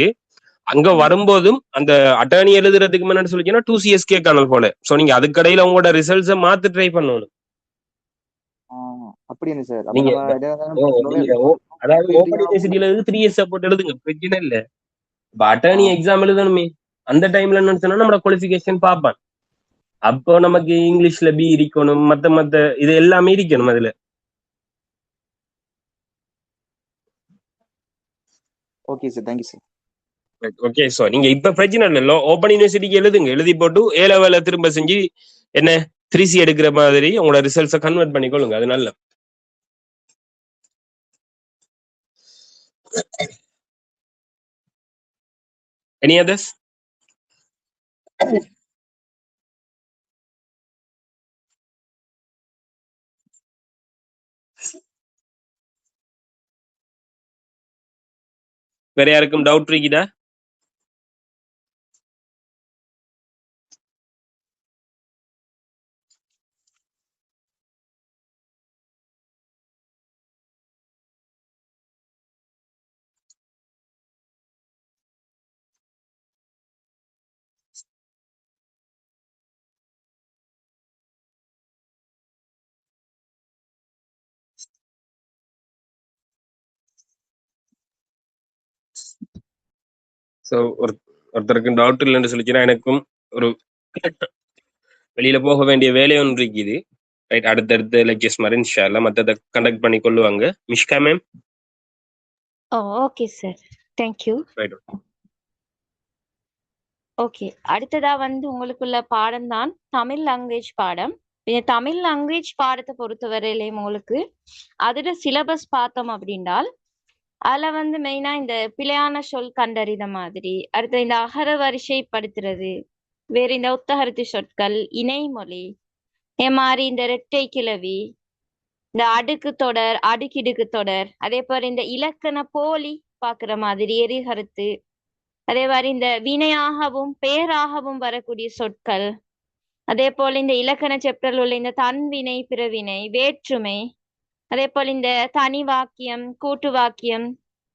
அங்க வரும்போதும் அந்த அட்டர்னி எழுதுறதுக்கு முன்னாடி சொல்லிச்சுன்னா 2 CS கேட்கணும் போல. சோ நீங்க அதுக்கடையில உங்களோட ரிசல்ட்ஸை மாத்து ட்ரை பண்ணணும்.
அப்படின்னு சார்.
நீங்க அதாவது ஓப்பன் யூனிவர்சிட்டியில 3 இயர்ஸ் போட்டு எழுதுங்க பிரச்சனை இல்ல. இப்ப அட்டர்னி எக்ஸாம் எழுதணுமே அந்த டைம்ல என்னன்னு சொன்னா நம்மளோட குவாலிஃபிகேஷன் பார்ப்பான். அப்போ நமக்கு இங்கிலீஷ்ல பி இருக்கணும் மத்த இது எல்லாமே இருக்கணும் அதுல.
Okay sir. Thank you sir.
Okay. So நீங்க இப்ப பிரச்சனை இல்ல ஓப்பன் யூனிவர்சிட்டிக்கு எழுதுங்க. எழுதி போட்டு ஏ லெவல்ல திரும்ப செஞ்சு என்ன 3C எடுக்கிற மாதிரி உங்களோட ரிசல்ட்ஸை கன்வெர்ட் பண்ணிக்கொள்ளுங்க. அது நல்ல. Any others? வேற யாருக்கும் டவுட் இருக்குதா? ஸோ ஒருத்தருக்கு டவுட் இல்லைன்னு சொல்லிச்சுன்னா எனக்கும் ஒரு வெளியில போக வேண்டிய வேலை ஒன்று இருக்குது. ரைட், அடுத்தடுத்த லெக்சர்ஸ் மாதிரி இன்ஷா அல்லாஹ் மற்றதை கண்டக்ட் பண்ணி கொள்ளுவாங்க. மிஷ்கா ma'am.
Okay sir, thank you.
Right.
Okay, அடுத்ததா வந்து உங்களுக்குள்ள பாடம் தான் தமிழ் லாங்குவேஜ் பாடம். இந்த தமிழ் லாங்குவேஜ் பாடத்தை பொறுத்தவரையிலையும் உங்களுக்கு அதோட சிலபஸ் பார்த்தோம் அப்படின்னால் அதுல வந்து மெயினா இந்த பிழையான சொல் கண்டறித மாதிரி, அடுத்து இந்த அகர வரிசைப்படுத்துறது, வேற இந்த ஒத்தகருத்து சொற்கள், இணைமொழி, மாதிரி இந்த இரட்டை கிளவி, இந்த அடுக்கு தொடர், அடுக்கிடுக்கு தொடர், அதே போல இந்த இலக்கண போலி பாக்குற மாதிரி எரிகருத்து, அதே மாதிரி இந்த வினையாகவும் பெயராகவும் வரக்கூடிய சொற்கள், அதே போல இந்த இலக்கண செப்டர்ல உள்ள இந்த தன்வினை, பிறவினை, வேற்றுமை, அதே போல இந்த தனி வாக்கியம், கூட்டு வாக்கியம்,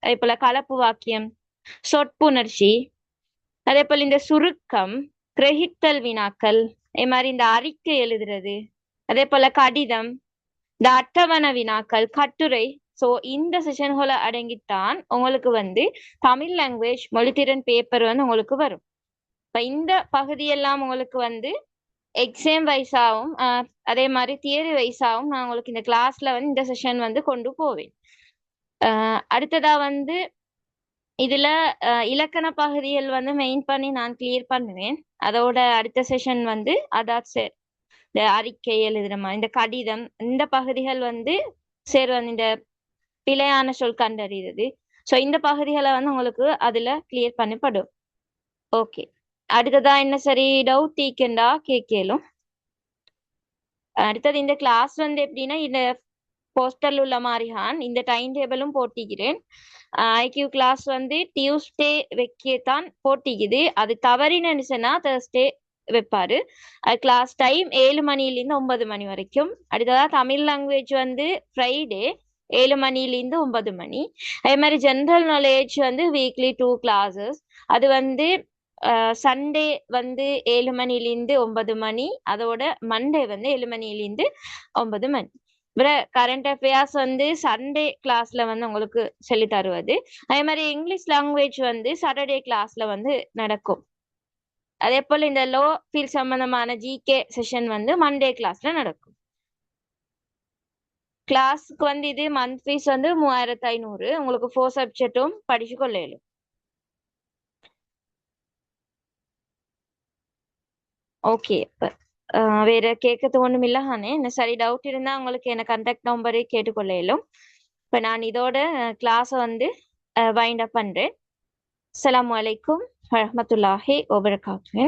அதே போல கலப்பு வாக்கியம், சொற்புணர்ச்சி, அதே போல இந்த சுருக்கம், கிரகித்தல் வினாக்கள், அதே மாதிரி இந்த அறிக்கை எழுதுறது, அதே போல கடிதம், இந்த அட்டவணை வினாக்கள், கட்டுரை. ஸோ இந்த செஷன்களை அடங்கித்தான் உங்களுக்கு வந்து தமிழ் லாங்குவேஜ் மொழித்திறன் பேப்பர் வந்து உங்களுக்கு வரும். இப்போ இந்த பகுதியெல்லாம் உங்களுக்கு வந்து எக்ஸாம் வைஸாகவும் அதே மாதிரி தியரி வைஸாகவும் நான் உங்களுக்கு இந்த கிளாஸ்ல வந்து இந்த செஷன் வந்து கொண்டு போவேன். அடுத்ததா வந்து இதுல இலக்கண பகுதிகள் வந்து மெயின் பண்ணி நான் கிளியர் பண்ணுவேன். அதோட அடுத்த செஷன் வந்து அதாவது இந்த அறிக்கை எழுதுற மாதிரி, இந்த கடிதம், இந்த பகுதிகள் வந்து வந்து இந்த பிழையான சொல் கண்டறிகிறது. ஸோ இந்த பகுதிகளை வந்து உங்களுக்கு அதுல கிளியர் பண்ணப்படும். ஓகே, அடுத்ததா என்ன சரி டவுட் தீக்கண்டா கேட்கலும். அடுத்தது இந்த கிளாஸ் வந்து எப்படின்னா இந்த போஸ்டர்ல உள்ள மாதிரிதான் இந்த டைம் டேபிளும் போட்டிக்கிறேன். ஐக்யூ கிளாஸ் வந்து டியூஸ்டே வைக்கத்தான் போட்டிக்குது. அது தவறினு சொன்னா தேர்ஸ்டே வைப்பாரு. கிளாஸ் டைம் 7 மணிலேருந்து 9 மணி வரைக்கும். அடுத்ததா தமிழ் லாங்குவேஜ் வந்து ஃப்ரைடே 7 மணிலேருந்து 9 மணி. அதே மாதிரி ஜென்ரல் நாலேஜ் வந்து வீக்லி 2 கிளாஸஸ். அது வந்து சண்டே வந்து 7 மணிலேருந்து 9 மணி, அதோட மண்டே வந்து 7 மணிலேருந்து 9 மணி. கரண்ட் அஃபேர்ஸ் வந்து சண்டே கிளாஸ்ல வந்து உங்களுக்கு சொல்லி தருவது. அதே மாதிரி இங்கிலீஷ் லாங்குவேஜ் வந்து சாட்டர்டே கிளாஸ்ல வந்து நடக்கும். அதே போல இந்த லோ ஃபீல்ட் சம்பந்தமான ஜிகே செஷன் வந்து மண்டே கிளாஸ்ல நடக்கும். கிளாஸுக்கு வந்து இது மந்த் ஃபீஸ் வந்து 3500. உங்களுக்கு 4 சப்ஜெக்டும் படிச்சு கொள்ளையிலும். ஓகே, வேற கேட்கறது ஒண்ணும் இல்ல ஹானே. என்ன சரி டவுட் இருந்தா உங்களுக்கு என்ன கான்டாக்ட் நம்பரை கேட்டுக்கொள்ள இயலும். இப்ப நான் இதோட கிளாஸை வந்து வைண்ட் அப் பண்றேன். அஸ்ஸலாமு அலைக்கும் வரஹ்மத்துல்லாஹி வபரகாத்துஹு.